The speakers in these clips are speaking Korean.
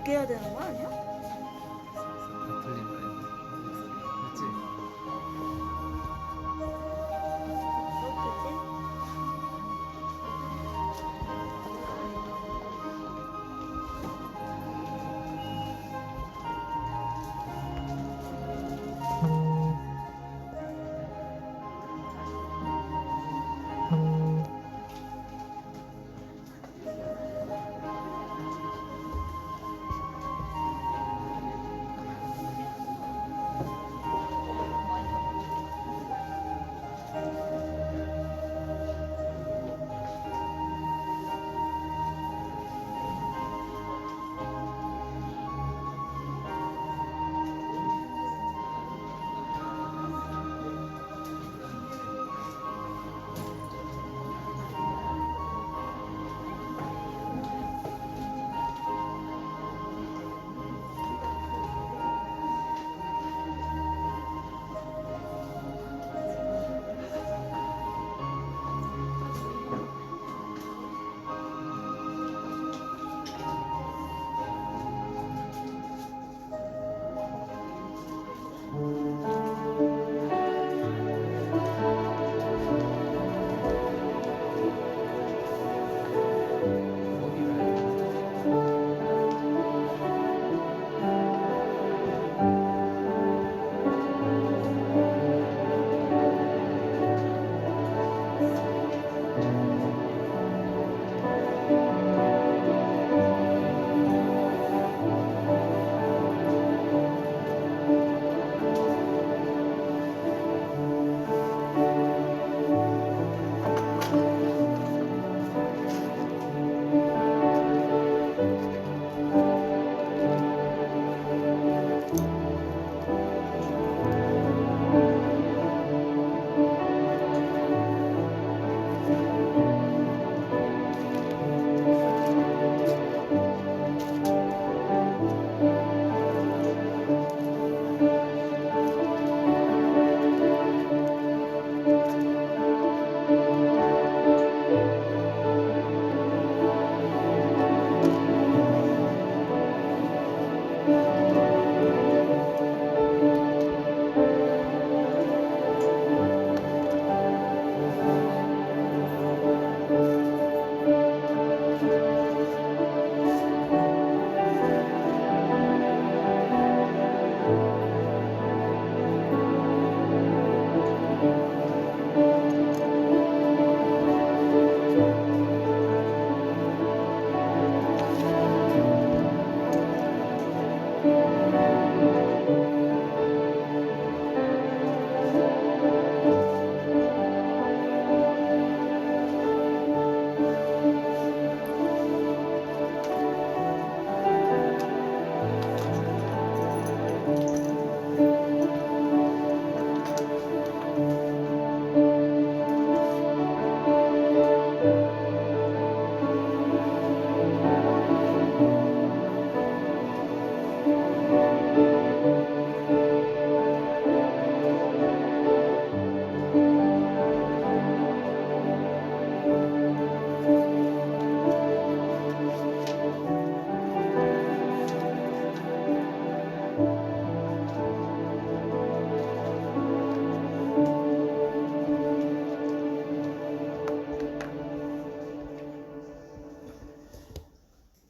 그렇게 해야 되는 거 아니야? 다 틀린 거야. 맞지? 어떻게?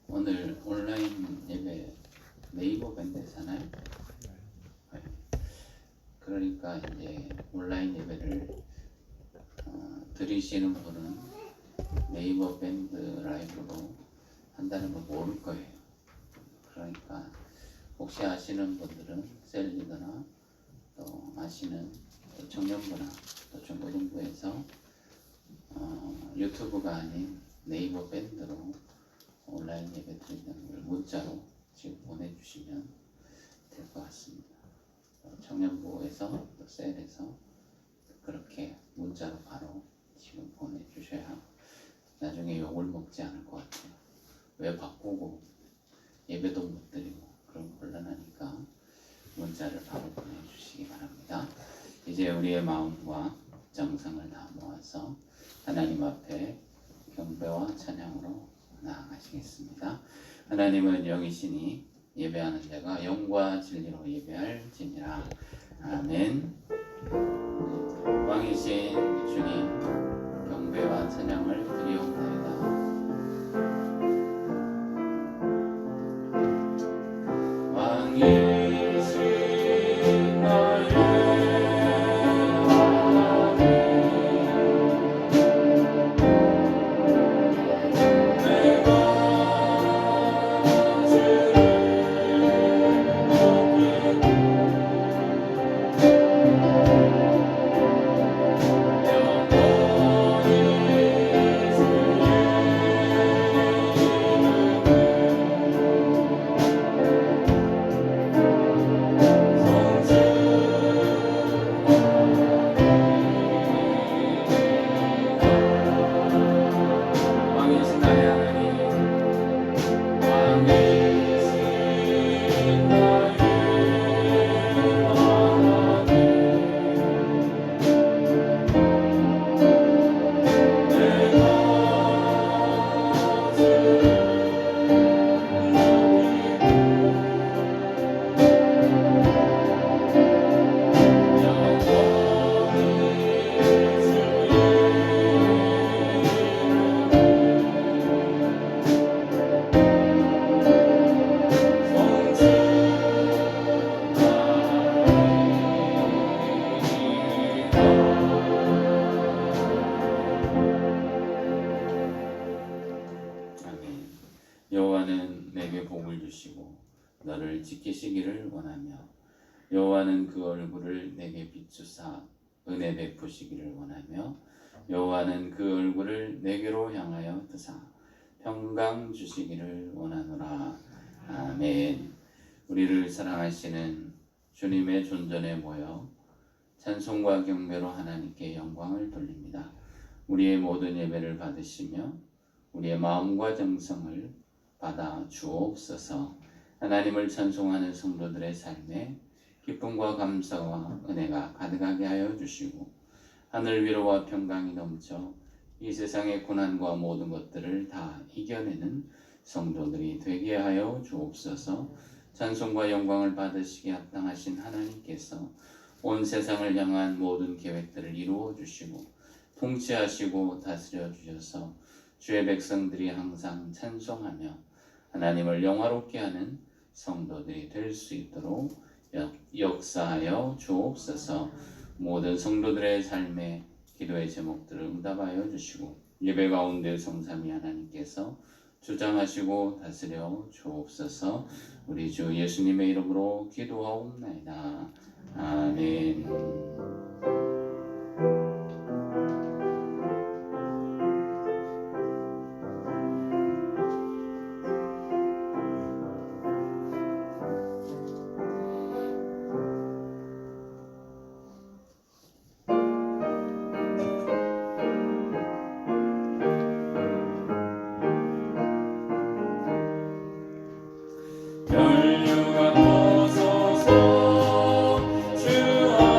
오늘 온라인 예배 네이버 밴드잖아요. 네. 그러니까 이제 온라인 예배를 들으시는 분은 네이버 밴드 라이브로 한다는 걸 모를 거예요. 그러니까 혹시 아시는 분들은 셀리더나 또 아시는 또 청년부나 또 중고등부에서 유튜브가 아닌 네이버 밴드로 온라인 예배 드린다는 걸 문자로 지금 보내주시면 될 것 같습니다. 청년부에서 또 셀에서 그렇게 문자로 바로 지금 보내주셔야 나중에 욕을 먹지 않을 것 같아요. 왜 바꾸고 예배도 못 드리고 그런 곤란하니까 문자를 바로 보내주시기 바랍니다. 이제 우리의 마음과 정성을 다 모아서 하나님 앞에 경배와 찬양으로 나아가시겠습니다. 하나님은 영이시니 예배하는 자가 영과 진리로 예배할지니라. 아멘. 왕이신 주님, 경배와 찬양을 드리옵나이다. 왕이신 나의 여호와는 내게 복을 주시고 너를 지키시기를 원하며 여호와는 그 얼굴을 내게 비추사 은혜 베푸시기를 원하며 여호와는 그 얼굴을 내게로 향하여 드사 평강 주시기를 원하노라. 아멘. 우리를 사랑하시는 주님의 존전에 모여 찬송과 경배로 하나님께 영광을 돌립니다. 우리의 모든 예배를 받으시며 우리의 마음과 정성을 받아 주옵소서. 하나님을 찬송하는 성도들의 삶에 기쁨과 감사와 은혜가 가득하게 하여 주시고 하늘 위로와 평강이 넘쳐 이 세상의 고난과 모든 것들을 다 이겨내는 성도들이 되게 하여 주옵소서. 찬송과 영광을 받으시기에 합당하신 하나님께서 온 세상을 향한 모든 계획들을 이루어 주시고 통치하시고 다스려 주셔서 주의 백성들이 항상 찬송하며 하나님을 영화롭게 하는 성도들이 될 수 있도록 역사하여 주옵소서. 모든 성도들의 삶에 기도의 제목들을 응답하여 주시고 예배 가운데 성삼위 하나님께서 주장하시고 다스려 주옵소서. 우리 주 예수님의 이름으로 기도하옵나이다. 아멘. 혈류가 벗어서 주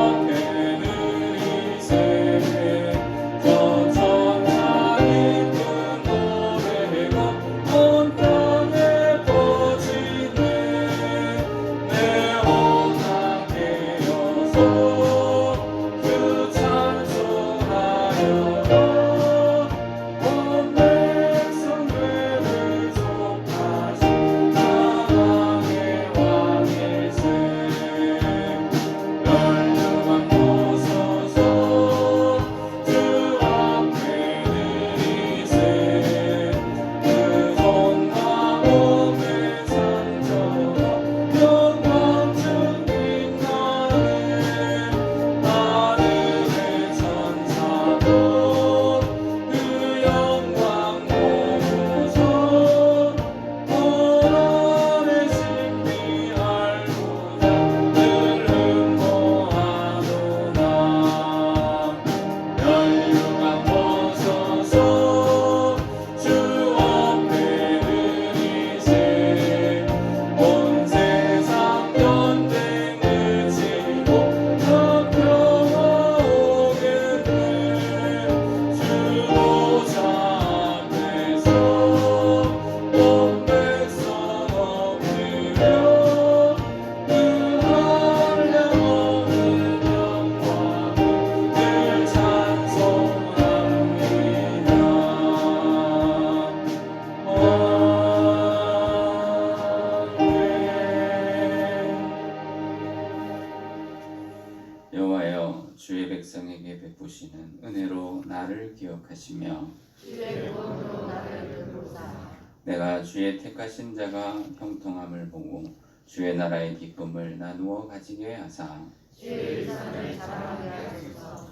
여호와여 주의 백성에게 베푸시는 은혜로 나를 기억하시며 주의 구원으로 나를 이끌고자 내가 주의 택하신 자가 형통함을 보고 주의 나라의 기쁨을 나누어 가지게 하사 주의 일선을 자랑하게 하소서.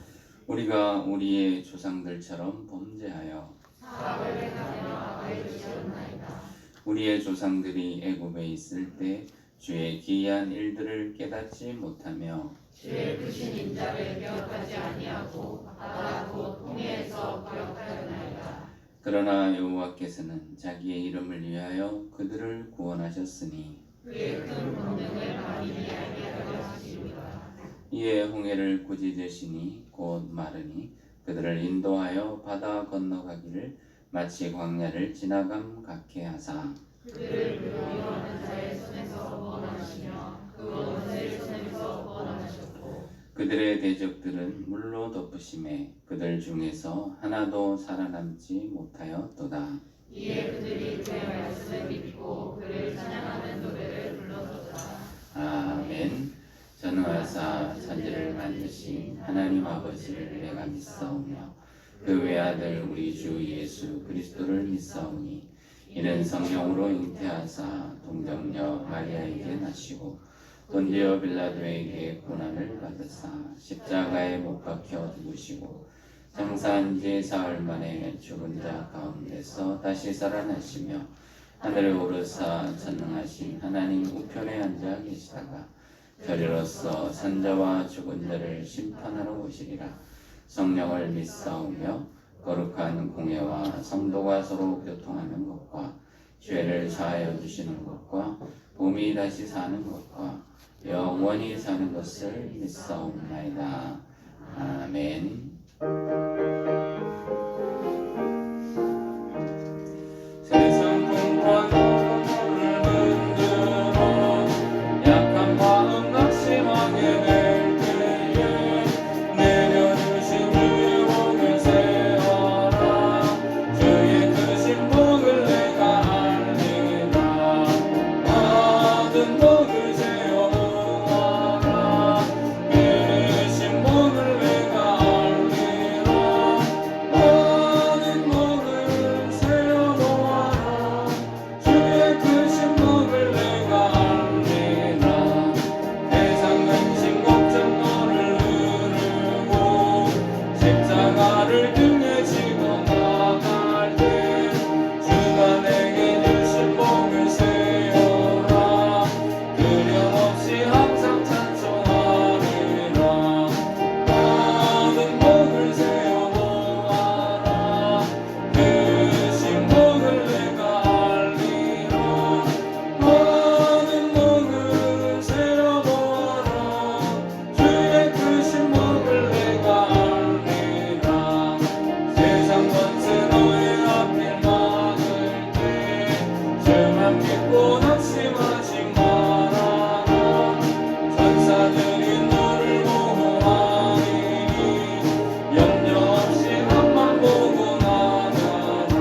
우리가 우리의 조상들처럼 범죄하여 사악을 행하며 악을 지었나이다. 우리의 조상들이 애굽에 있을 때 주의 기이한 일들을 깨닫지 못하며 주의 크신 인자를 기억하지 아니하고 바다 곧 홍해에서 기억하였나이다. 그러나 여호와께서는 자기의 이름을 위하여 그들을 구원하셨으니 그의 큰 권능을 만인이 알게 하려 하시리라. 이에 홍해를 꾸짖으시니 곧 마르니 그들을 인도하여 바다 건너가기를 마치 광야를 지나감 같게 하사 그들을 미워하는 자의 손에서 구원하시며 그 원수의 손에서 구원하셨고 그들의 대적들은 물로 덮으심에 그들 중에서 하나도 살아남지 못하였도다. 이에 그들이 그의 말씀을 믿고 그를 찬양하는 노래를 불렀도다. 아멘. 전능하사 천지를 만드신 하나님 아버지를 내가 믿사오며 그 외아들 우리 주 예수 그리스도를 믿사오니 이는 성령으로 잉태하사 동정녀 마리아에게 나시고 본디오 빌라도에게 고난을 받으사 십자가에 못 박혀 죽으시고 장사한 지 사흘 만에 죽은 자 가운데서 다시 살아나시며 하늘에 오르사 전능하신 하나님 우편에 앉아 계시다가 저리로서 산자와 죽은 자를 심판하러 오시리라. 성령을 믿사오며 거룩한 공예와 성도가 서로 교통하는 것과 죄를 사하여 주시는 것과 몸이 다시 사는 것과 영원히 사는 것을 믿사옵나이다. 아멘. 세상 풍파는 흔들어 약한 마음 낙심하게 될 때에 내려주신 주의 복을 세워라. 주의 크신 복을 내가 알리라. 받은 복을 세워 모아라. 내리신 복을 내가 알리라. 받은 복을 세워 모아라. 주의 크신 복을 내가 알리라. 세상 근심 걱정 너를 누르고 십자가를 등에 지고 나갈 때 주가 내게 주신 복을 세워라. 두려움없이 항상 찬송하리라. 받은 복을 세워 모아라. 크신 복을 내가 알리라. 받은 복을 세워 모아라. 주의 크신 복을 내가 알리라. 세상 권세 너의 앞길 막을 때 주만 믿고 낙심하지 말아라. 천사들이 너를 보호하리니 염려 없이 앞만 보고 나가라.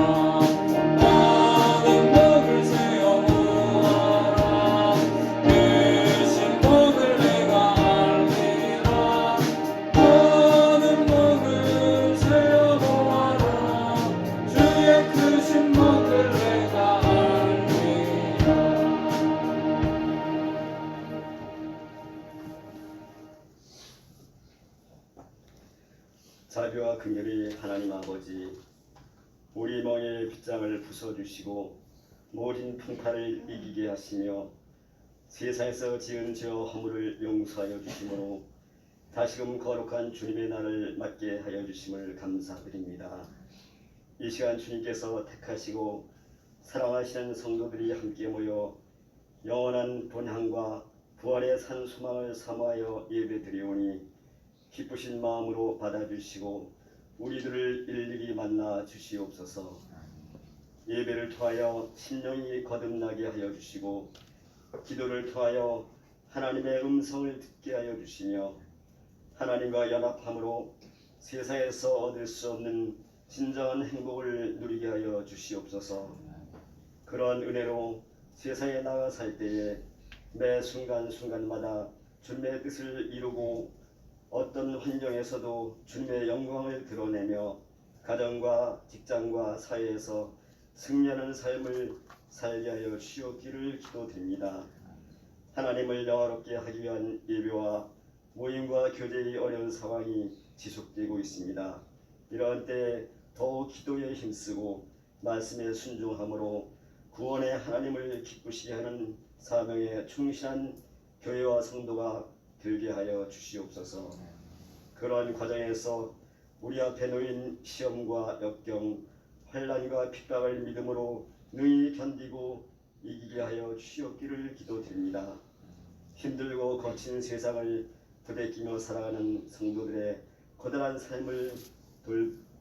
받은 복을 세워 모아라. 크신 복을 내가 알리라. 받은 복을 세워 모아라. 주의 크신 복을 내가 알리라. 자비와 긍휼이 하나님 아버지, 우리 멍에의 빗장을 부숴주시고 모진 풍파를 이기게 하시며 세상에서 지은 죄와 허물을 용서하여 주심으로 다시금 거룩한 주님의 날을 맞게 하여 주심을 감사드립니다. 이 시간 주님께서 택하시고 사랑하시는 성도들이 함께 모여 영원한 본향과 부활의 산 소망을 사모하여 예배드리오니 기쁘신 마음으로 받아주시고 우리들을 일일이 만나 주시옵소서. 예배를 통하여 심령이 거듭나게 하여 주시고 기도를 통하여 하나님의 음성을 듣게 하여 주시며 하나님과 연합함으로 세상에서 얻을 수 없는 진정한 행복을 누리게 하여 주시옵소서. 그러한 은혜로 세상에 나가 살 때에 매 순간순간마다 주님의 뜻을 이루고 어떤 환경에서도 주님의 영광을 드러내며 가정과 직장과 사회에서 승리하는 삶을 살게 하여 주시옵기를 기도드립니다. 하나님을 영화롭게 하기 위한 예배와 모임과 교제의 어려운 상황이 지속되고 있습니다. 이러한 때에 더욱 기도에 힘쓰고 말씀에 순종함으로 구원의 하나님을 기쁘시게 하는 사명에 충실한 교회와 성도가 되게 하여 주시옵소서. 그러한 과정에서 우리 앞에 놓인 시험과 역경, 환난과 핍박을 믿음으로 능히 견디고 이기게 하여 주시옵기를 기도드립니다. 힘들고 거친 세상을 부대끼며 살아가는 성도들의 고단한 삶을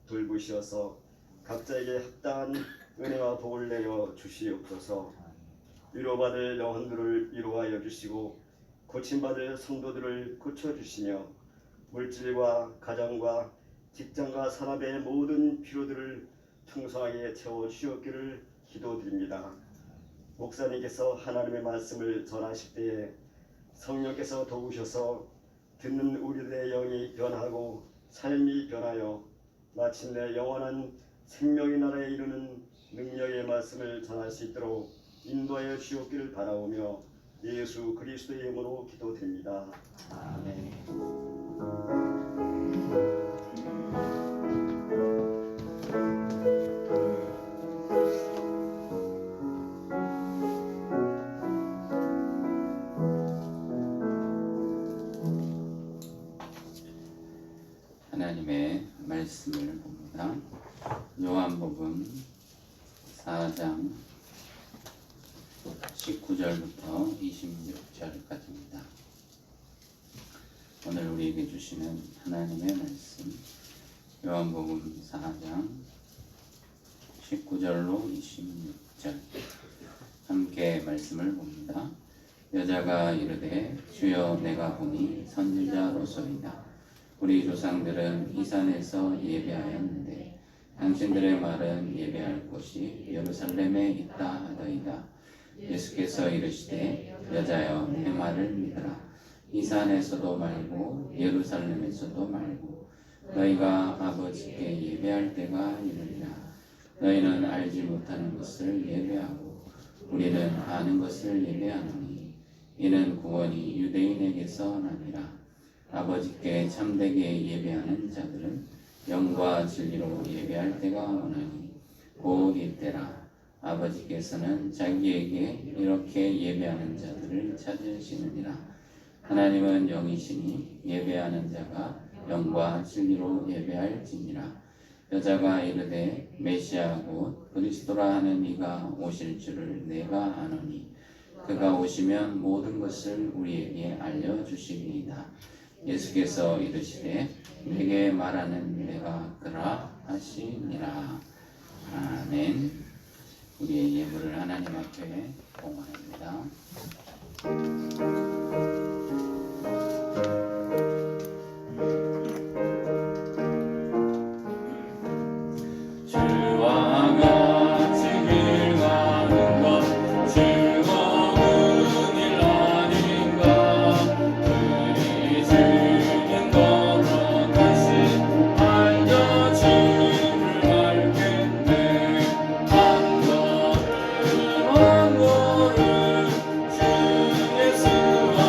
돌보시어서 각자에게 합당한 은혜와 복을 내려 주시옵소서. 위로받을 영혼들을 위로하여 주시고 고침받을 성도들을 고쳐주시며 물질과 가정과 직장과 산업의 모든 필요들을 풍성하게 채워주시옵기를 기도드립니다. 목사님께서 하나님의 말씀을 전하실 때에 성령께서 도우셔서 듣는 우리들의 영이 변하고 삶이 변하여 마침내 영원한 생명의 나라에 이르는 능력의 말씀을 전할 수 있도록 인도하여 주옵기를 바라오며 예수 그리스도의 이름으로 기도드립니다. 아멘. 하나님의 말씀을 봅니다. 요한복음 4장 19절부터 26절까지입니다. 오늘 우리에게 주시는 하나님의 말씀 요한복음 4장 19절로 26절 함께 말씀을 봅니다. 여자가 이르되 주여 내가 보니 선지자로소이다. 우리 조상들은 이 산에서 예배하였는데 당신들의 말은 예배할 곳이 예루살렘에 있다 하더이다. 예수께서 이르시되 여자여 내 말을 믿으라. 이 산에서도 말고 예루살렘에서도 말고 너희가 아버지께 예배할 때가 이르리라. 너희는 알지 못하는 것을 예배하고 우리는 아는 것을 예배하노니 이는 구원이 유대인에게서 나니라. 아버지께 참되게 예배하는 자들은 영과 진리로 예배할 때가 오나니 곧 이때라. 아버지께서는 자기에게 이렇게 예배하는 자들을 찾으시느니라. 하나님은 영이시니 예배하는 자가 영과 진리로 예배할지니라. 여자가 이르되 메시아 곧 그리스도라 하는 이가 오실 줄을 내가 아노니 그가 오시면 모든 것을 우리에게 알려주시리이다. 예수께서 이르시되 내게 말하는 내가 그라 하시니라. 아멘. 우리의 예물을 하나님 앞에 봉헌합니다. 예수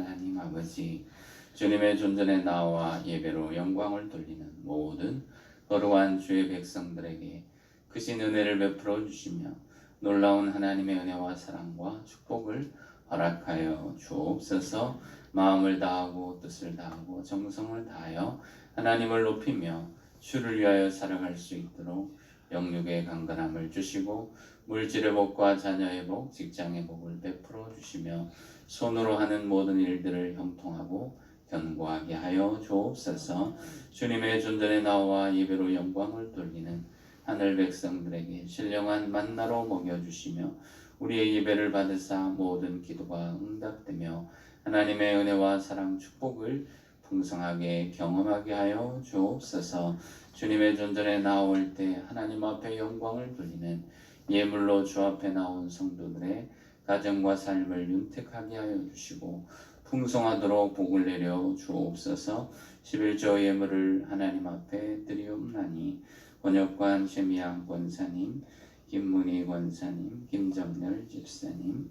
하나님 아버지, 주님의 존전에 나와 예배로 영광을 돌리는 모든 거룩한 주의 백성들에게 크신 은혜를 베풀어 주시며 놀라운 하나님의 은혜와 사랑과 축복을 허락하여 주옵소서. 마음을 다하고 뜻을 다하고 정성을 다하여 하나님을 높이며 주를 위하여 살아갈 수 있도록 영육의 강건함을 주시고 물질의 복과 자녀의 복, 직장의 복을 베풀어 주시며 손으로 하는 모든 일들을 형통하고 견고하게 하여 주옵소서. 주님의 존전에 나와 예배로 영광을 돌리는 하늘 백성들에게 신령한 만나로 먹여주시며 우리의 예배를 받으사 모든 기도가 응답되며 하나님의 은혜와 사랑 축복을 풍성하게 경험하게 하여 주옵소서. 주님의 존전에 나올 때 하나님 앞에 영광을 돌리는 예물로 주 앞에 나온 성도들의 가정과 삶을 윤택하게 하여 주시고 풍성하도록 복을 내려 주옵소서. 11조 예물을 하나님 앞에 드리옵나니 번역관 최미양 권사님, 김문희 권사님, 김정렬 집사님,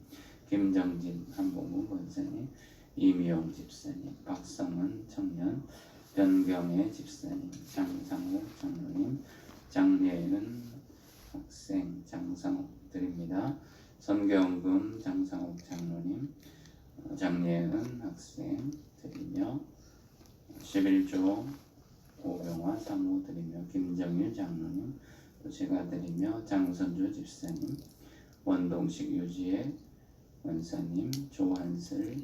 김정진 한봉우 권사님, 이미영 집사님, 박성은 청년, 변경애 집사님, 장상욱 장로님, 장례은 학생 장상욱 드립니다. 선교원금 장상욱 장로님, 장례은 학생 드리며 11조 오병화 사모 드리며 김정일 장로님 제가 드리며 장선주 집사님, 원동식 유지혜 원사님, 조한슬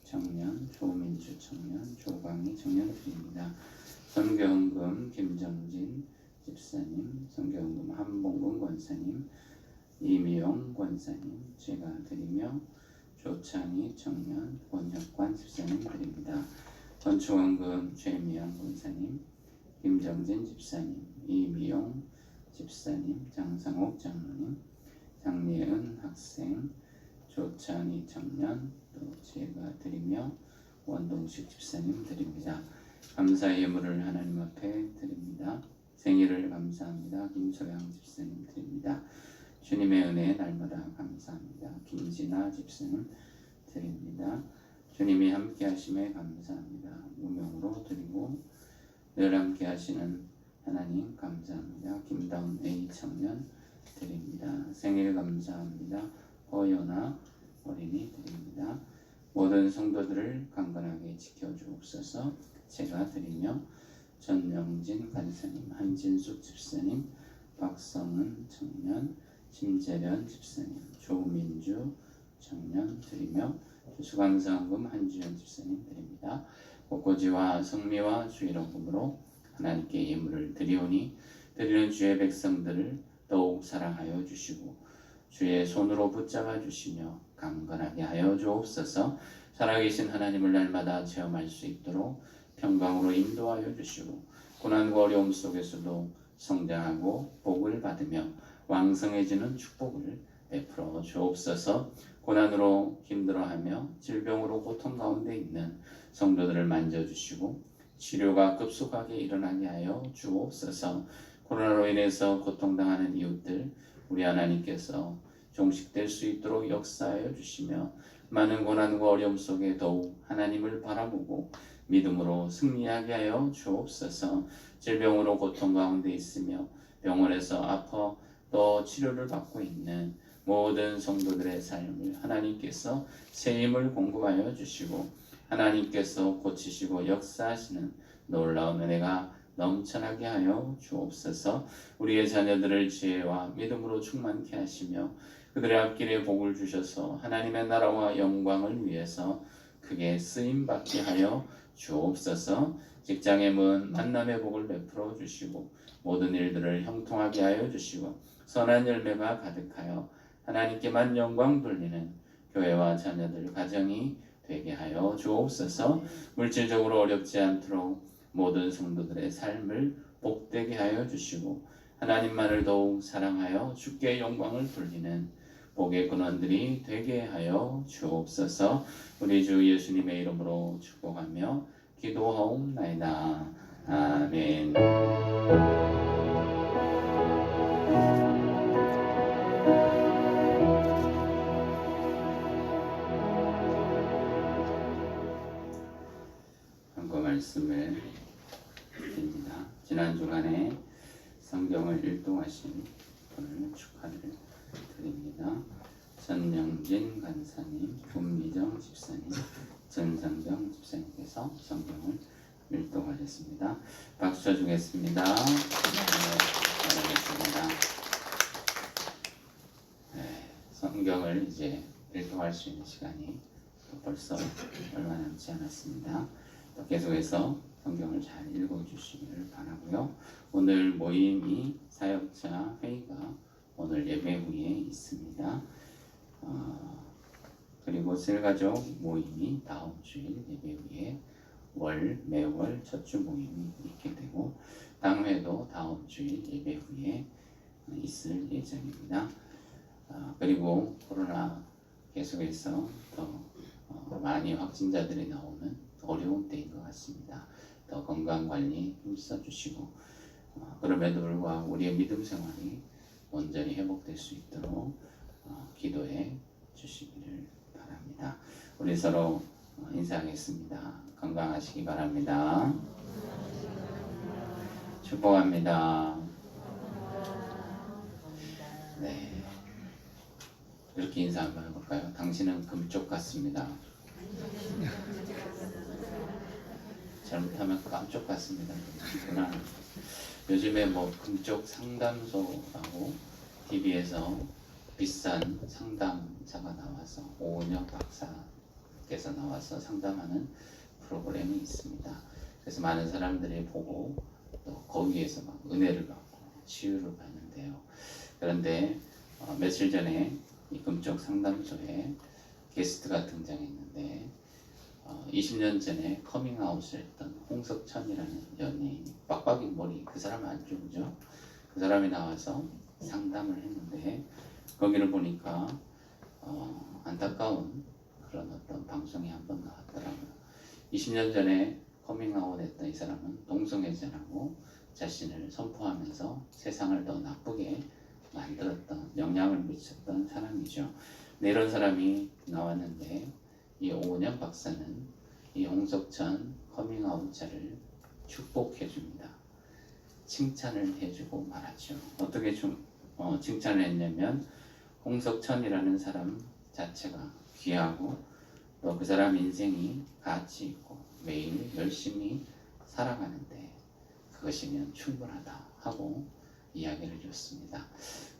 청년, 조민주 청년, 조광희 청년 드립니다. 선교헌금 김정진 집사님, 선교헌금 한봉근 권사님, 이미용 권사님 제가 드리며 조창희 청년, 권혁관 집사님 드립니다. 건축원금 최미양 권사님, 김정진 집사님, 이미용 집사님, 장상옥 장로님, 장례은 학생, 조창희 청년 또 제가 드리며 원동식 집사님 드립니다. 감사 예물을 하나님 앞에 드립니다. 생일을 감사합니다. 김소양 집사님 드립니다. 주님의 은혜 날마다 감사합니다. 김진아 집사님 드립니다. 주님이 함께 하심에 감사합니다. 무명으로 드리고 늘 함께 하시는 하나님 감사합니다. 김다운 A 청년 드립니다. 생일 감사합니다. 허연아 어린이 드립니다. 모든 성도들을 강건하게 지켜주옵소서. 제가 드리며 전영진 간사님, 한진숙 집사님, 박성은 청년, 심재련 집사님, 조민주 청년 드리며 수감사헌금 한주연 집사님 드립니다. 복고지와 성미와 주일헌금으로 하나님께 예물을 드리오니 드리는 주의 백성들을 더욱 사랑하여 주시고 주의 손으로 붙잡아 주시며 강건하게 하여 주옵소서. 살아계신 하나님을 날마다 체험할 수 있도록 평강으로 인도하여 주시고 고난과 어려움 속에서도 성장하고 복을 받으며 왕성해지는 축복을 베풀어 주옵소서. 고난으로 힘들어하며 질병으로 고통 가운데 있는 성도들을 만져주시고 치료가 급속하게 일어나게 하여 주옵소서. 코로나로 인해서 고통당하는 이웃들 우리 하나님께서 종식될 수 있도록 역사하여 주시며 많은 고난과 어려움 속에 더욱 하나님을 바라보고 믿음으로 승리하게 하여 주옵소서. 질병으로 고통 가운데 있으며 병원에서 아파 또 치료를 받고 있는 모든 성도들의 삶을 하나님께서 새 힘을 공급하여 주시고 하나님께서 고치시고 역사하시는 놀라운 은혜가 넘쳐나게 하여 주옵소서. 우리의 자녀들을 지혜와 믿음으로 충만케 하시며 그들의 앞길에 복을 주셔서 하나님의 나라와 영광을 위해서 크게 쓰임받게 하여 주옵소서. 직장의 문 만남의 복을 베풀어 주시고 모든 일들을 형통하게 하여 주시고 선한 열매가 가득하여 하나님께만 영광 돌리는 교회와 자녀들 가정이 되게 하여 주옵소서. 물질적으로 어렵지 않도록 모든 성도들의 삶을 복되게 하여 주시고 하나님만을 더욱 사랑하여 주께 영광을 돌리는 복의 근원들이 되게 하여 주옵소서. 우리 주 예수님의 이름으로 축복하며 기도하옵나이다. 아멘. 입동하신 분을 축하를 드립니다. 전영진 간사님, 문미정 집사님, 전상경 집사님께서 성경을 일독하셨습니다. 박수 쳐주겠습니다. 잘하셨습니다. 성경을 이제 일독할 수 있는 시간이 벌써 얼마 남지 않았습니다. 또 계속해서 성경을 잘 읽어주시기를 바라고요. 오늘 모임이 사역자 회의가 오늘 예배 후에 있습니다. 그리고 셀가족 모임이 다음 주일 예배 후에 매월 첫 주 모임이 있게 되고 당회도 다음 주일 예배 후에 있을 예정입니다. 그리고 코로나 계속해서 더 많이 확진자들이 나오는 어려운 때인 것 같습니다. 더 건강관리 힘써주시고 그럼에도 불구하고 우리의 믿음 생활이 온전히 회복될 수 있도록 기도해 주시기를 바랍니다. 우리 서로 인사하겠습니다. 건강하시기 바랍니다. 축복합니다. 네, 이렇게 인사 한번 해볼까요? 당신은 금쪽 같습니다. 잘못하면 깜쪽 같습니다. 그러나 요즘에 뭐 금쪽 상담소라고 TV에서 비싼 상담사가 나와서 오은영 박사께서 나와서 상담하는 프로그램이 있습니다. 그래서 많은 사람들이 보고 또 거기에서 막 은혜를 받고 치유를 받는데요. 그런데 며칠 전에 이 금쪽 상담소에 게스트가 등장했는데 20년 전에 커밍아웃을 했던 홍석천이라는 연예인, 빡빡이 머리, 그 사람 알죠? 그죠? 그 사람이 나와서 상담을 했는데 거기를 보니까 안타까운 그런 어떤 방송이 한번 나왔더라고요. 20년 전에 커밍아웃 했던 이 사람은 동성애자라고 자신을 선포하면서 세상을 더 나쁘게 만들었던, 영향을 미쳤던 사람이죠. 네, 이런 사람이 나왔는데 이 오은영 박사는 이 홍석천 커밍아웃자를 축복해 줍니다. 칭찬을 해주고 말하죠. 어떻게 칭찬을 했냐면 홍석천이라는 사람 자체가 귀하고 또 그 사람 인생이 가치 있고 매일 열심히 살아가는데 그것이면 충분하다 하고 이야기를 줬습니다.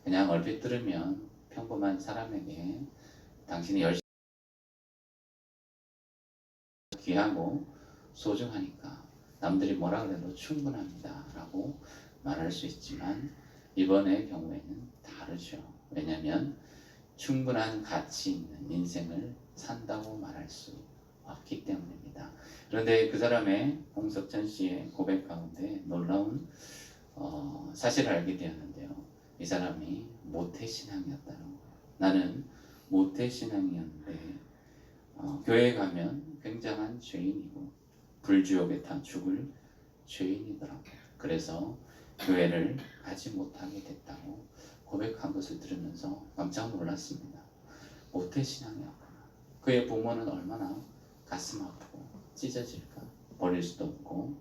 그냥 얼핏 들으면 평범한 사람에게 당신이 열심히 귀하고 소중하니까 남들이 뭐라 그래도 충분합니다 라고 말할 수 있지만 이번의 경우에는 다르죠. 왜냐하면 충분한 가치 있는 인생을 산다고 말할 수 없기 때문입니다. 그런데 그 사람의 홍석천 씨의 고백 가운데 놀라운 사실을 알게 되었는데요. 이 사람이 모태신앙이었다는 거예요. 나는 모태신앙이었는데 교회에 가면 굉장한 죄인이고 불지옥에 타 죽을 죄인이더라고요. 그래서 교회를 가지 못하게 됐다고 고백한 것을 들으면서 깜짝 놀랐습니다. 모태신앙이었구나. 그의 부모는 얼마나 가슴 아프고 찢어질까. 버릴 수도 없고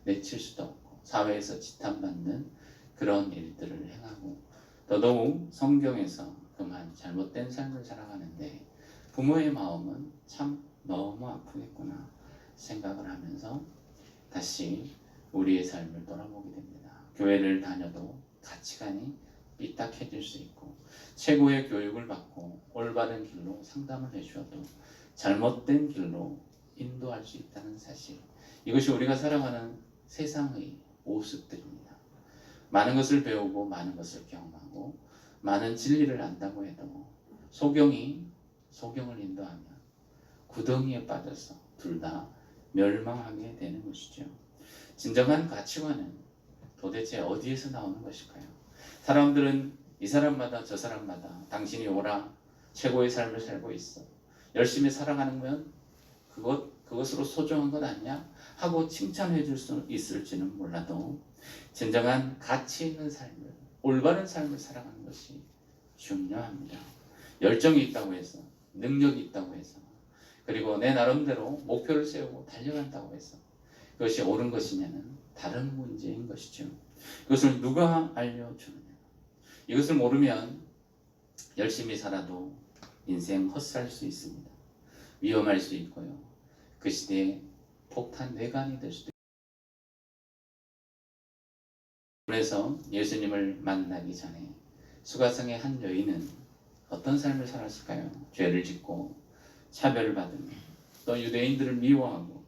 내칠 수도 없고 사회에서 지탄받는 그런 일들을 행하고 더더욱 성경에서 그만 잘못된 삶을 살아가는데 부모의 마음은 참 너무 아프겠구나 생각을 하면서 다시 우리의 삶을 돌아보게 됩니다. 교회를 다녀도 가치관이 삐딱해질 수 있고 최고의 교육을 받고 올바른 길로 상담을 해주어도 잘못된 길로 인도할 수 있다는 사실, 이것이 우리가 살아가는 세상의 모습들입니다. 많은 것을 배우고 많은 것을 경험하고 많은 진리를 안다고 해도 소경을 인도하면 구덩이에 빠져서 둘 다 멸망하게 되는 것이죠. 진정한 가치관은 도대체 어디에서 나오는 것일까요? 사람들은 이 사람마다 저 사람마다 당신이 오라, 최고의 삶을 살고 있어, 열심히 살아가는 건 그것으로 소중한 것 아니냐 하고 칭찬해 줄 수 있을지는 몰라도 진정한 가치 있는 삶을, 올바른 삶을 살아가는 것이 중요합니다. 열정이 있다고 해서, 능력이 있다고 해서, 그리고 내 나름대로 목표를 세우고 달려간다고 해서 그것이 옳은 것이냐는 다른 문제인 것이죠. 그것을 누가 알려주느냐? 이것을 모르면 열심히 살아도 인생 헛살 수 있습니다. 위험할 수 있고요. 그 시대에 폭탄 뇌관이 될 수도 있습니다. 그래서 예수님을 만나기 전에 수가성의 한 여인은 어떤 삶을 살았을까요? 죄를 짓고 차별을 받으며 또 유대인들을 미워하고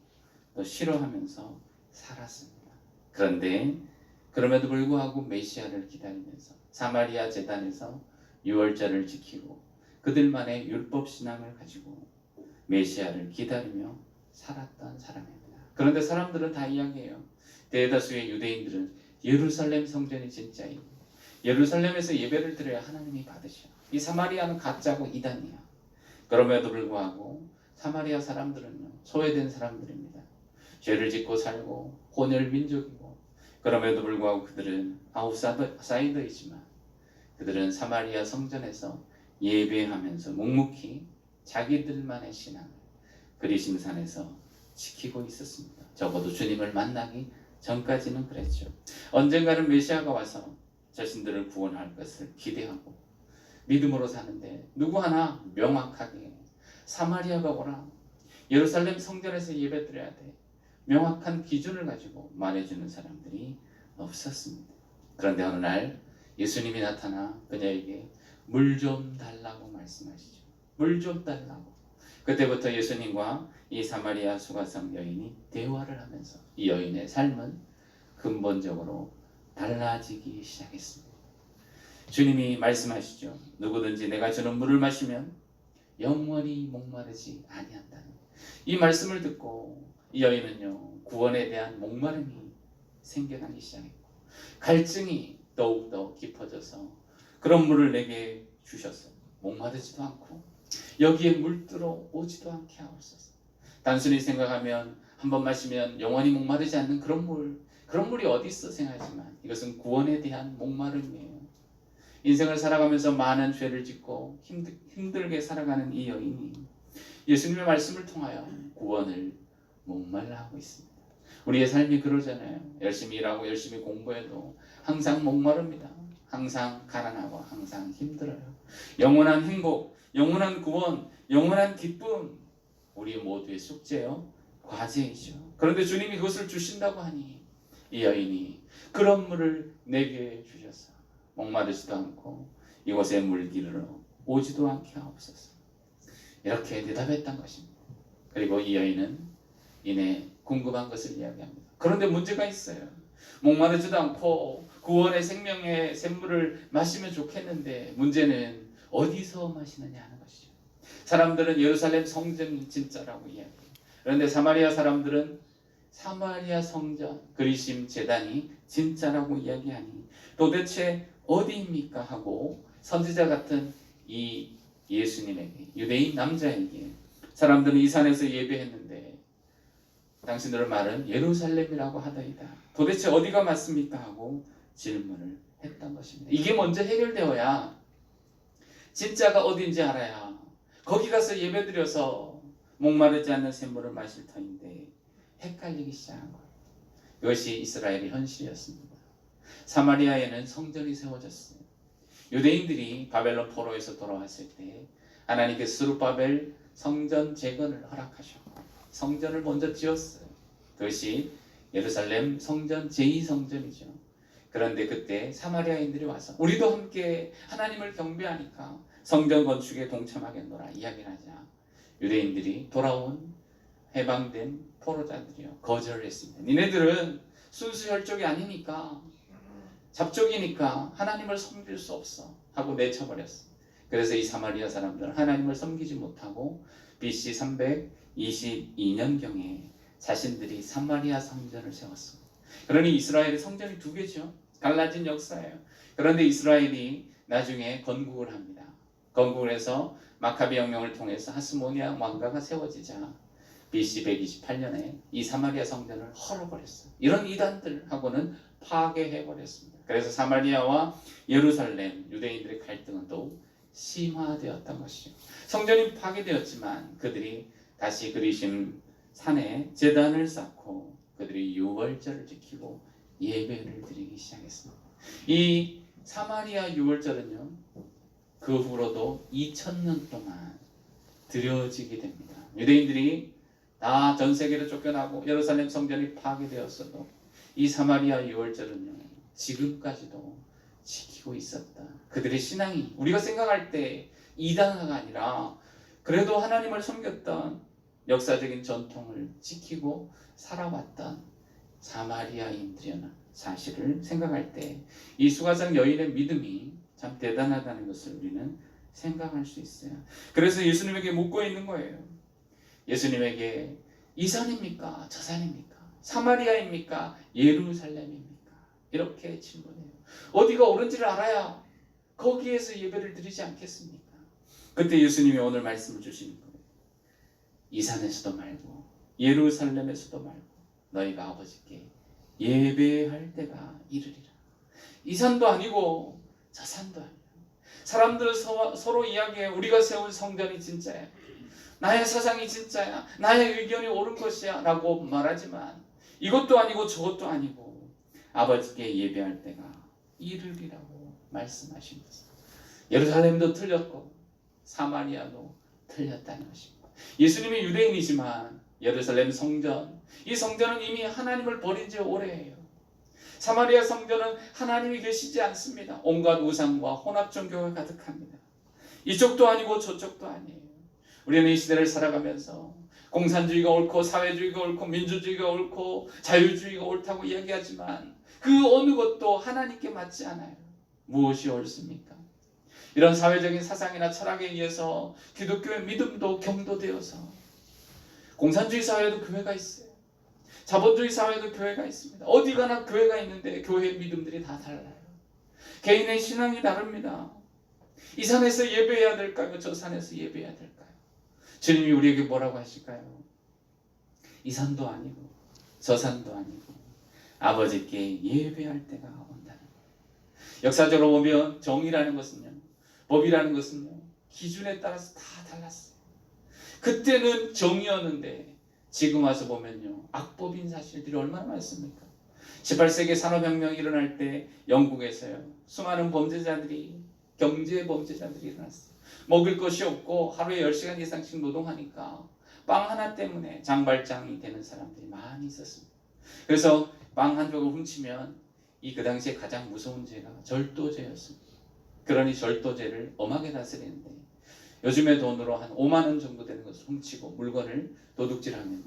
또 싫어하면서 살았습니다. 그런데 그럼에도 불구하고 메시아를 기다리면서 사마리아 제단에서 유월절을 지키고 그들만의 율법 신앙을 가지고 메시아를 기다리며 살았던 사람입니다. 그런데 사람들은 다 이야기해요. 대다수의 유대인들은 예루살렘 성전이 진짜이고 예루살렘에서 예배를 드려야 하나님이 받으셔. 이 사마리아는 가짜고 이단이야. 그럼에도 불구하고 사마리아 사람들은요, 소외된 사람들입니다. 죄를 짓고 살고 혼혈 민족이고 그럼에도 불구하고 그들은 아웃사이더이지만 그들은 사마리아 성전에서 예배하면서 묵묵히 자기들만의 신앙을 그리심산에서 지키고 있었습니다. 적어도 주님을 만나기 전까지는 그랬죠. 언젠가는 메시아가 와서 자신들을 구원할 것을 기대하고 믿음으로 사는데 누구 하나 명확하게 사마리아가 오라, 예루살렘 성전에서 예배드려야 돼, 명확한 기준을 가지고 말해주는 사람들이 없었습니다. 그런데 어느 날 예수님이 나타나 그녀에게 물 좀 달라고 말씀하시죠. 물 좀 달라고. 그때부터 예수님과 이 사마리아 수가성 여인이 대화를 하면서 이 여인의 삶은 근본적으로 달라지기 시작했습니다. 주님이 말씀하시죠. 누구든지 내가 주는 물을 마시면 영원히 목마르지 아니한다는 이 말씀을 듣고 이 여인은요, 구원에 대한 목마름이 생겨나기 시작했고 갈증이 더욱더 깊어져서 그런 물을 내게 주셨어요. 목마르지도 않고 여기에 물들어 오지도 않게 하옵소서. 단순히 생각하면 한 번 마시면 영원히 목마르지 않는 그런 물이 어디 있어 생각하지만 이것은 구원에 대한 목마름이에요. 인생을 살아가면서 많은 죄를 짓고 힘들게 살아가는 이 여인이 예수님의 말씀을 통하여 구원을 목말라 하고 있습니다. 우리의 삶이 그러잖아요. 열심히 일하고 열심히 공부해도 항상 목마릅니다. 항상 가난하고 항상 힘들어요. 영원한 행복, 영원한 구원, 영원한 기쁨, 우리 모두의 숙제요, 과제이죠. 그런데 주님이 그것을 주신다고 하니 이 여인이 그런 물을 내게 주셔서 목마르지도 않고 이곳에 물기르러 오지도 않게 하옵소서. 이렇게 대답했던 것입니다. 그리고 이 여인은 이내 궁금한 것을 이야기합니다. 그런데 문제가 있어요. 목마르지도 않고 구원의 생명의 샘물을 마시면 좋겠는데 문제는 어디서 마시느냐 하는 것이죠. 사람들은 예루살렘 성전이 진짜라고 이야기해요. 그런데 사마리아 사람들은 사마리아 성전, 그리심 제단이 진짜라고 이야기하니 도대체 어디입니까 하고 선지자 같은 이 예수님에게, 유대인 남자에게 사람들은 이 산에서 예배했는데 당신들의 말은 예루살렘이라고 하더이다. 도대체 어디가 맞습니까 하고 질문을 했던 것입니다. 이게 먼저 해결되어야 진짜가 어딘지 알아야 거기 가서 예배드려서 목마르지 않는 샘물을 마실 터인데 헷갈리기 시작한 거예요. 이것이 이스라엘의 현실이었습니다. 사마리아에는 성전이 세워졌어요. 유대인들이 바벨론 포로에서 돌아왔을 때 하나님께서 스룹바벨 성전 재건을 허락하셨고 성전을 먼저 지었어요. 그것이 예루살렘 성전 제2성전이죠. 그런데 그때 사마리아인들이 와서 우리도 함께 하나님을 경배하니까 성전 건축에 동참하겠노라 이야기를 하자 유대인들이 돌아온 해방된 포로자들이요 거절을 했습니다. 니네들은 순수 혈족이 아니니까 잡족이니까 하나님을 섬길 수 없어 하고 내쳐버렸어. 그래서 이 사마리아 사람들은 하나님을 섬기지 못하고 BC 322년경에 자신들이 사마리아 성전을 세웠어. 그러니 이스라엘의 성전이 두 개죠. 갈라진 역사예요. 그런데 이스라엘이 나중에 건국을 합니다. 건국을 해서 마카비 혁명을 통해서 하스모니아 왕가가 세워지자 BC 128년에 이 사마리아 성전을 헐어버렸어요. 이런 이단들하고는 파괴해버렸습니다. 그래서 사마리아와 예루살렘 유대인들의 갈등은 더욱 심화되었던 것이죠. 성전이 파괴되었지만 그들이 다시 그리심 산에 제단을 쌓고 그들이 유월절을 지키고 예배를 드리기 시작했습니다. 이 사마리아 유월절은요, 그 후로도 2000년 동안 드려지게 됩니다. 유대인들이 다 전 세계로 쫓겨나고 예루살렘 성전이 파괴되었어도 이 사마리아 유월절은요, 지금까지도 지키고 있었다. 그들의 신앙이 우리가 생각할 때 이단화가 아니라 그래도 하나님을 섬겼던 역사적인 전통을 지키고 살아왔던 사마리아인들이라는 사실을 생각할 때 이 수가성 여인의 믿음이 참 대단하다는 것을 우리는 생각할 수 있어요. 그래서 예수님에게 묻고 있는 거예요. 예수님에게 이 산입니까? 저 산입니까? 사마리아입니까? 예루살렘입니까? 이렇게 질문해요. 어디가 옳은지를 알아야 거기에서 예배를 드리지 않겠습니까? 그때 예수님이 오늘 말씀을 주시는 거예요. 이 산에서도 말고 예루살렘에서도 말고 너희가 아버지께 예배할 때가 이르리라. 이 산도 아니고 저 산도 아니고 사람들은 서로 이야기해. 우리가 세운 성전이 진짜야, 나의 사상이 진짜야, 나의 의견이 옳은 것이야 라고 말하지만 이것도 아니고 저것도 아니고 아버지께 예배할 때가 이르리라고 말씀하신 것입니다. 예루살렘도 틀렸고 사마리아도 틀렸다는 것입니다. 예수님이 유대인이지만 예루살렘 성전, 이 성전은 이미 하나님을 버린 지 오래예요. 사마리아 성전은 하나님이 계시지 않습니다. 온갖 우상과 혼합 종교가 가득합니다. 이쪽도 아니고 저쪽도 아니에요. 우리는 이 시대를 살아가면서 공산주의가 옳고 사회주의가 옳고 민주주의가 옳고 자유주의가 옳다고 이야기하지만 그 어느 것도 하나님께 맞지 않아요. 무엇이 옳습니까? 이런 사회적인 사상이나 철학에 의해서 기독교의 믿음도 경도되어서 공산주의 사회에도 교회가 있어요. 자본주의 사회에도 교회가 있습니다. 어디 가나 교회가 있는데 교회의 믿음들이 다 달라요. 개인의 신앙이 다릅니다. 이 산에서 예배해야 될까요? 저 산에서 예배해야 될까요? 주님이 우리에게 뭐라고 하실까요? 이 산도 아니고 저 산도 아니고 아버지께 예배할 때가 온다는 거예요. 역사적으로 보면 정의라는 것은요, 법이라는 것은요, 기준에 따라서 다 달랐어요. 그때는 정의였는데 지금 와서 보면요, 악법인 사실들이 얼마나 많습니까? 18세기 산업혁명이 일어날 때 영국에서요, 수많은 범죄자들이, 경제 범죄자들이 일어났어요. 먹을 것이 없고 하루에 10시간 이상씩 노동하니까 빵 하나 때문에 장발장이 되는 사람들이 많이 있었습니다. 그래서 빵 한 조각 훔치면 그 당시에 가장 무서운 죄가 절도죄였습니다. 그러니 절도죄를 엄하게 다스리는데 요즘의 돈으로 한 5만 원 정도 되는 것을 훔치고 물건을 도둑질하면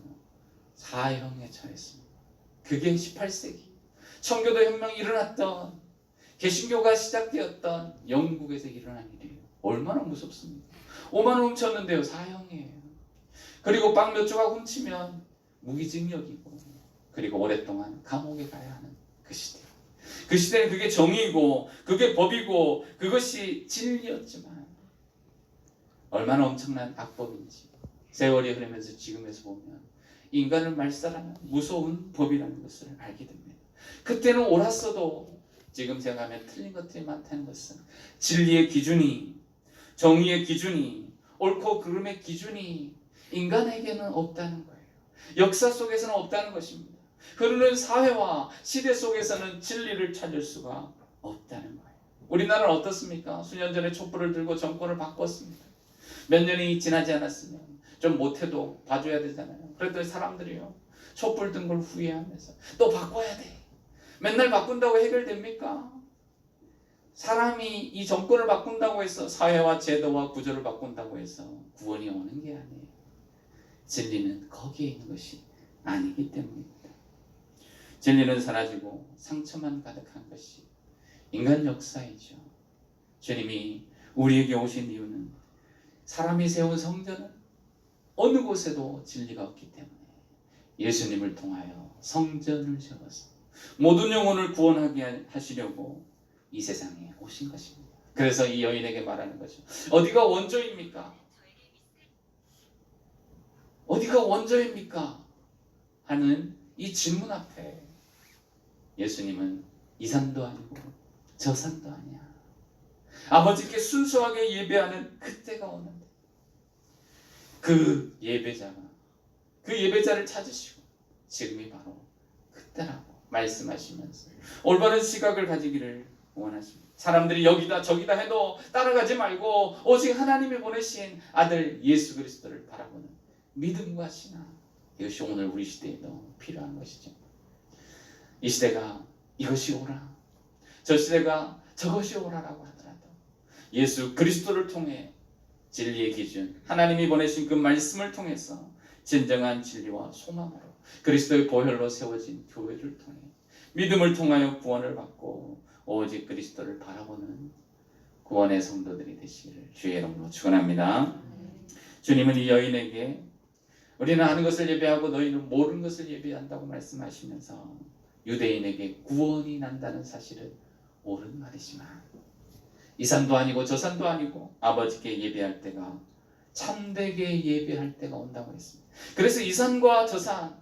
사형에 처했습니다. 그게 18세기 청교도 혁명이 일어났던, 개신교가 시작되었던 영국에서 일어난 일이에요. 얼마나 무섭습니까? 5만 원 훔쳤는데요, 사형이에요. 그리고 빵 몇 조각 훔치면 무기징역이고, 그리고 오랫동안 감옥에 가야 하는 그 시대. 그 시대는 그게 정의고 그게 법이고 그것이 진리였지만 얼마나 엄청난 악법인지 세월이 흐르면서 지금에서 보면 인간을 말살하는 무서운 법이라는 것을 알게 됩니다. 그때는 옳았어도 지금 생각하면 틀린 것들이 많다는 것은 진리의 기준이, 정의의 기준이, 옳고 그름의 기준이 인간에게는 없다는 거예요. 역사 속에서는 없다는 것입니다. 흐르는 사회와 시대 속에서는 진리를 찾을 수가 없다는 거예요. 우리나라는 어떻습니까? 수년 전에 촛불을 들고 정권을 바꿨습니다. 몇 년이 지나지 않았으면 좀 못해도 봐줘야 되잖아요. 그랬더니 사람들이요, 촛불 든 걸 후회하면서 또 바꿔야 돼. 맨날 바꾼다고 해결됩니까? 사람이 이 정권을 바꾼다고 해서, 사회와 제도와 구조를 바꾼다고 해서 구원이 오는 게 아니에요. 진리는 거기에 있는 것이 아니기 때문입니다. 진리는 사라지고 상처만 가득한 것이 인간 역사이죠. 주님이 우리에게 오신 이유는 사람이 세운 성전은 어느 곳에도 진리가 없기 때문에 예수님을 통하여 성전을 세워서 모든 영혼을 구원하게 하시려고 이 세상에 오신 것입니다. 그래서 이 여인에게 말하는 거죠. 어디가 원조입니까? 어디가 원조입니까? 하는 이 질문 앞에 예수님은 이 산도 아니고 저 산도 아니야. 아버지께 순수하게 예배하는 그때가 오는데 그 예배자를 찾으시고 지금이 바로 그때라고 말씀하시면서 올바른 시각을 가지기를 원하십니다. 사람들이 여기다 저기다 해도 따라가지 말고 오직 하나님이 보내신 아들 예수 그리스도를 바라보는 믿음과 신앙, 이것이 오늘 우리 시대에도 필요한 것이죠. 이 시대가 이것이 오라, 저 시대가 저것이 오라라고 하더라도 예수 그리스도를 통해 진리의 기준, 하나님이 보내신 그 말씀을 통해서 진정한 진리와 소망으로 그리스도의 보혈로 세워진 교회를 통해 믿음을 통하여 구원을 받고 오직 그리스도를 바라보는 구원의 성도들이 되시기를 주의 이름으로 축원합니다. 주님은 이 여인에게 우리는 아는 것을 예배하고 너희는 모르는 것을 예배한다고 말씀하시면서 유대인에게 구원이 난다는 사실은 옳은 말이지만 이 산도 아니고 저 산도 아니고 아버지께 예배할 때가 참되게 예배할 때가 온다고 했습니다. 그래서 이 산과 저 산,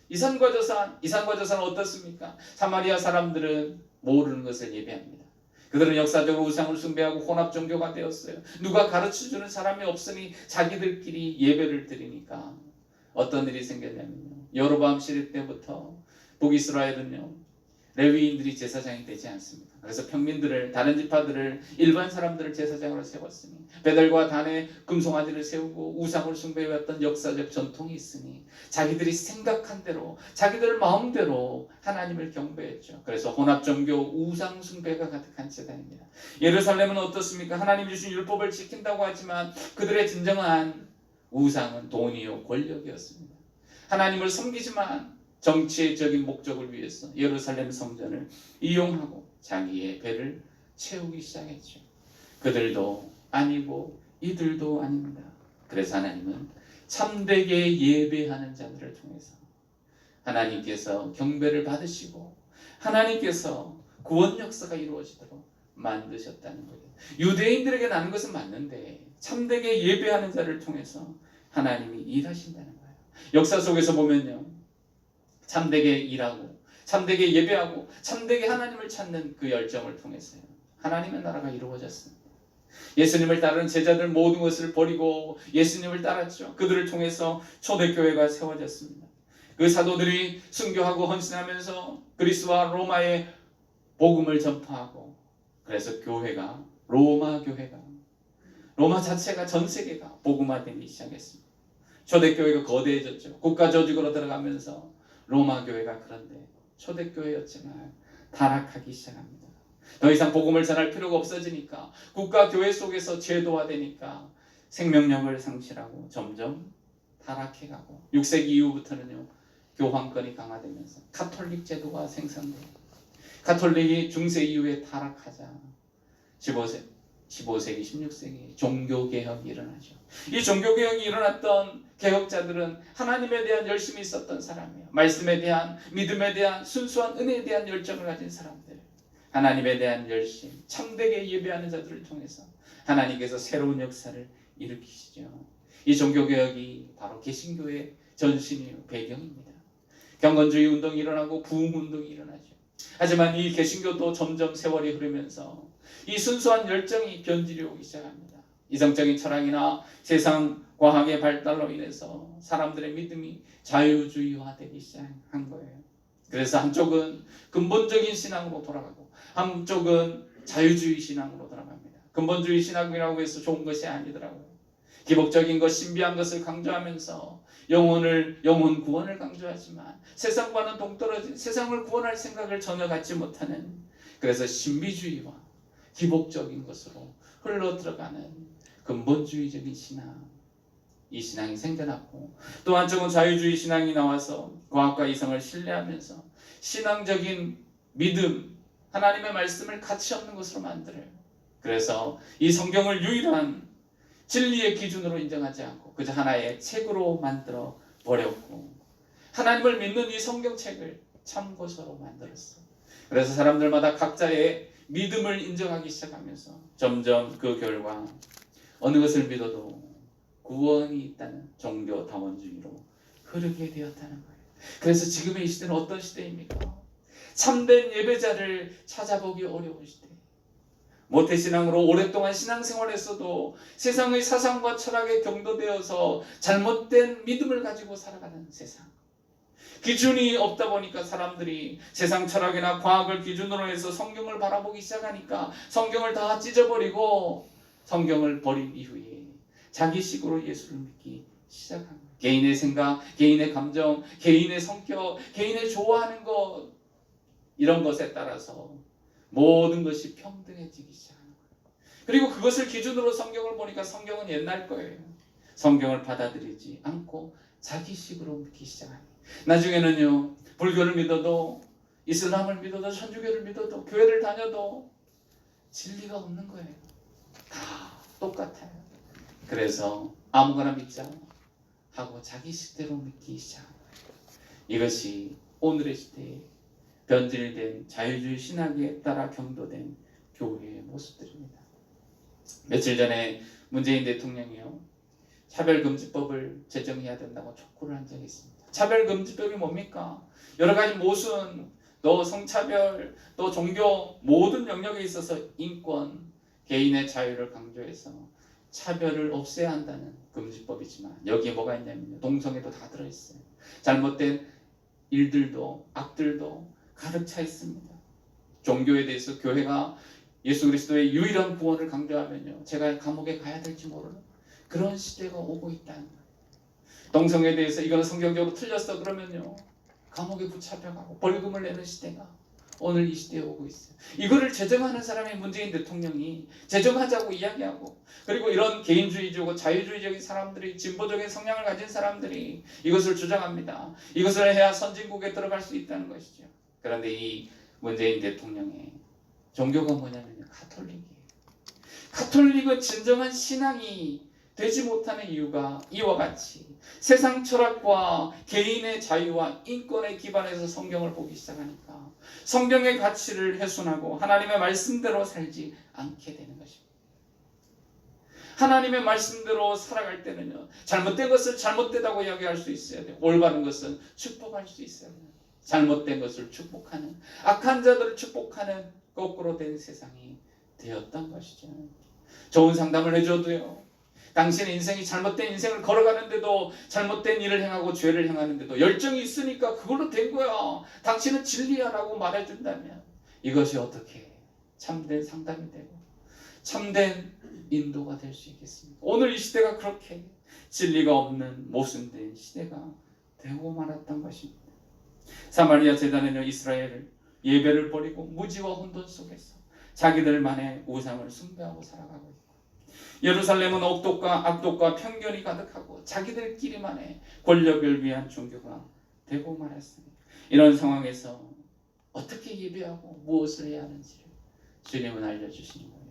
이 산과 저 산은 어떻습니까? 사마리아 사람들은 모르는 것을 예배합니다. 그들은 역사적으로 우상을 숭배하고 혼합 종교가 되었어요. 누가 가르쳐주는 사람이 없으니 자기들끼리 예배를 드리니까 어떤 일이 생겼냐면요, 여로보암 시대 때부터 북이스라엘은요 레위인들이 제사장이 되지 않습니다. 그래서 평민들을, 다른 지파들을, 일반 사람들을 제사장으로 세웠으니 베델과 단에 금송아지를 세우고 우상을 숭배해왔던 역사적 전통이 있으니 자기들이 생각한 대로 자기들 마음대로 하나님을 경배했죠. 그래서 혼합종교 우상 숭배가 가득한 세상입니다. 예루살렘은 어떻습니까? 하나님 주신 율법을 지킨다고 하지만 그들의 진정한 우상은 돈이요 권력이었습니다. 하나님을 섬기지만 정치적인 목적을 위해서 예루살렘 성전을 이용하고 자기의 배를 채우기 시작했죠. 그들도 아니고 이들도 아닙니다. 그래서 하나님은 참되게 예배하는 자들을 통해서 하나님께서 경배를 받으시고 하나님께서 구원 역사가 이루어지도록 만드셨다는 거예요. 유대인들에게 나는 것은 맞는데 참되게 예배하는 자를 통해서 하나님이 일하신다는 거예요. 역사 속에서 보면요, 참되게 일하고 참되게 예배하고 참되게 하나님을 찾는 그 열정을 통해서요 하나님의 나라가 이루어졌습니다. 예수님을 따르는 제자들 모든 것을 버리고 예수님을 따랐죠. 그들을 통해서 초대교회가 세워졌습니다. 그 사도들이 순교하고 헌신하면서 그리스와 로마의 복음을 전파하고, 그래서 교회가 로마 자체가 전 세계가 복음화되기 시작했습니다. 초대교회가 거대해졌죠. 국가 조직으로 들어가면서 로마 교회가 그런데 초대교회였지만 타락하기 시작합니다. 더 이상 복음을 전할 필요가 없어지니까 국가 교회 속에서 제도화되니까 생명력을 상실하고 점점 타락해가고 6세기 이후부터는요 교황권이 강화되면서 가톨릭 제도가 생성돼요. 가톨릭이 중세 이후에 타락하자 15세기, 16세기 종교개혁이 일어나죠. 이 종교개혁이 일어났던 개혁자들은 하나님에 대한 열심이 있었던 사람이에요. 말씀에 대한, 믿음에 대한, 순수한 은혜에 대한 열정을 가진 사람들, 하나님에 대한 열심, 참되게 예배하는 자들을 통해서 하나님께서 새로운 역사를 일으키시죠. 이 종교개혁이 바로 개신교의 전신이요 배경입니다. 경건주의 운동이 일어나고 부흥운동이 일어나죠. 하지만 이 개신교도 점점 세월이 흐르면서 이 순수한 열정이 변질이 오기 시작합니다. 이성적인 철학이나 세상 과학의 발달로 인해서 사람들의 믿음이 자유주의화되기 시작한 거예요. 그래서 한쪽은 근본적인 신앙으로 돌아가고 한쪽은 자유주의 신앙으로 돌아갑니다. 근본주의 신앙이라고 해서 좋은 것이 아니더라고요. 기복적인 것, 신비한 것을 강조하면서 영혼 구원을 강조하지만 세상과는 동떨어진, 세상을 구원할 생각을 전혀 갖지 못하는, 그래서 신비주의와 기복적인 것으로 흘러 들어가는 근본주의적인 신앙, 이 신앙이 생겨났고, 또 한쪽은 자유주의 신앙이 나와서 과학과 이성을 신뢰하면서 신앙적인 믿음, 하나님의 말씀을 가치 없는 것으로 만들어요. 그래서 이 성경을 유일한 진리의 기준으로 인정하지 않고 그저 하나의 책으로 만들어 버렸고, 하나님을 믿는 이 성경책을 참고서로 만들었어. 그래서 사람들마다 각자의 믿음을 인정하기 시작하면서 점점 그 결과 어느 것을 믿어도 구원이 있다는 종교다원주의로 흐르게 되었다는 거예요. 그래서 지금의 이 시대는 어떤 시대입니까? 참된 예배자를 찾아보기 어려운 시대. 모태신앙으로 오랫동안 신앙생활했어도 세상의 사상과 철학에 경도되어서 잘못된 믿음을 가지고 살아가는 세상. 기준이 없다 보니까 사람들이 세상 철학이나 과학을 기준으로 해서 성경을 바라보기 시작하니까 성경을 다 찢어버리고 성경을 버린 이후에 자기식으로 예수를 믿기 시작합니다. 개인의 생각, 개인의 감정, 개인의 성격, 개인의 좋아하는 것, 이런 것에 따라서 모든 것이 평등해지기 시작합니다. 그리고 그것을 기준으로 성경을 보니까 성경은 옛날 거예요. 성경을 받아들이지 않고 자기식으로 믿기 시작합니다. 나중에는요, 불교를 믿어도 이슬람을 믿어도 천주교를 믿어도 교회를 다녀도 진리가 없는 거예요. 다 똑같아요. 그래서 아무거나 믿자 하고 자기식대로 믿기 시작합니다. 이것이 오늘의 시대에 변질된 자유주의 신학에 따라 경도된 교회의 모습들입니다. 며칠 전에 문재인 대통령이요, 차별금지법을 제정해야 된다고 촉구를 한 적이 있습니다. 차별금지법이 뭡니까? 여러 가지 모순, 또 성차별, 또 종교 모든 영역에 있어서 인권, 개인의 자유를 강조해서 차별을 없애야 한다는 금지법이지만 여기에 뭐가 있냐면요, 동성애도 다 들어있어요. 잘못된 일들도 악들도 가득 차 있습니다. 종교에 대해서 교회가 예수 그리스도의 유일한 구원을 강조하면요, 제가 감옥에 가야 될지 모르는 그런 시대가 오고 있다는 거예요. 동성애에 대해서 이거는 성경적으로 틀렸어 그러면요, 감옥에 붙잡혀가고 벌금을 내는 시대가 오늘 이 시대에 오고 있어요. 이거를 제정하는 사람이 문재인 대통령이 제정하자고 이야기하고, 그리고 이런 개인주의적이고 자유주의적인 사람들이, 진보적인 성향을 가진 사람들이 이것을 주장합니다. 이것을 해야 선진국에 들어갈 수 있다는 것이죠. 그런데 이 문재인 대통령의 종교가 뭐냐면요, 가톨릭이에요. 가톨릭은 진정한 신앙이 되지 못하는 이유가 이와 같이 세상 철학과 개인의 자유와 인권에 기반해서 성경을 보기 시작하니까 성경의 가치를 훼손하고 하나님의 말씀대로 살지 않게 되는 것입니다. 하나님의 말씀대로 살아갈 때는요, 잘못된 것을 잘못되다고 이야기할 수 있어야 돼요. 올바른 것은 축복할 수 있어야 돼요. 잘못된 것을 축복하는, 악한 자들을 축복하는 거꾸로 된 세상이 되었던 것이죠. 좋은 상담을 해줘도요, 당신의 인생이 잘못된 인생을 걸어가는데도 잘못된 일을 행하고 죄를 행하는데도 열정이 있으니까 그걸로 된 거야, 당신은 진리야 라고 말해준다면 이것이 어떻게 참된 상담이 되고 참된 인도가 될 수 있겠습니까? 오늘 이 시대가 그렇게 진리가 없는 모순된 시대가 되고 말았던 것입니다. 사마리아 제단에는 이스라엘을 예배를 버리고 무지와 혼돈 속에서 자기들만의 우상을 숭배하고 살아가고 있고, 예루살렘은 억독과 악독과 편견이 가득하고 자기들끼리만의 권력을 위한 종교가 되고 말았습니다. 이런 상황에서 어떻게 예배하고 무엇을 해야 하는지를 주님은 알려주시는 거예요.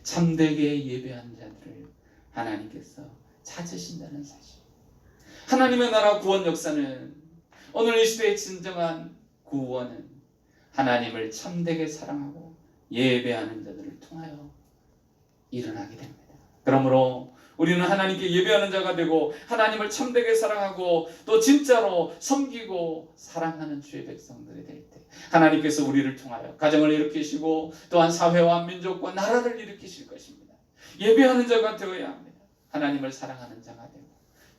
참되게 예배하는 자들을 하나님께서 찾으신다는 사실. 하나님의 나라 구원 역사는, 오늘 이 시대의 진정한 구원은 하나님을 참되게 사랑하고 예배하는 자들을 통하여 일어나게 됩니다. 그러므로 우리는 하나님께 예배하는 자가 되고 하나님을 참되게 사랑하고 또 진짜로 섬기고 사랑하는 주의 백성들이 될 때 하나님께서 우리를 통하여 가정을 일으키시고 또한 사회와 민족과 나라를 일으키실 것입니다. 예배하는 자가 되어야 합니다. 하나님을 사랑하는 자가 되고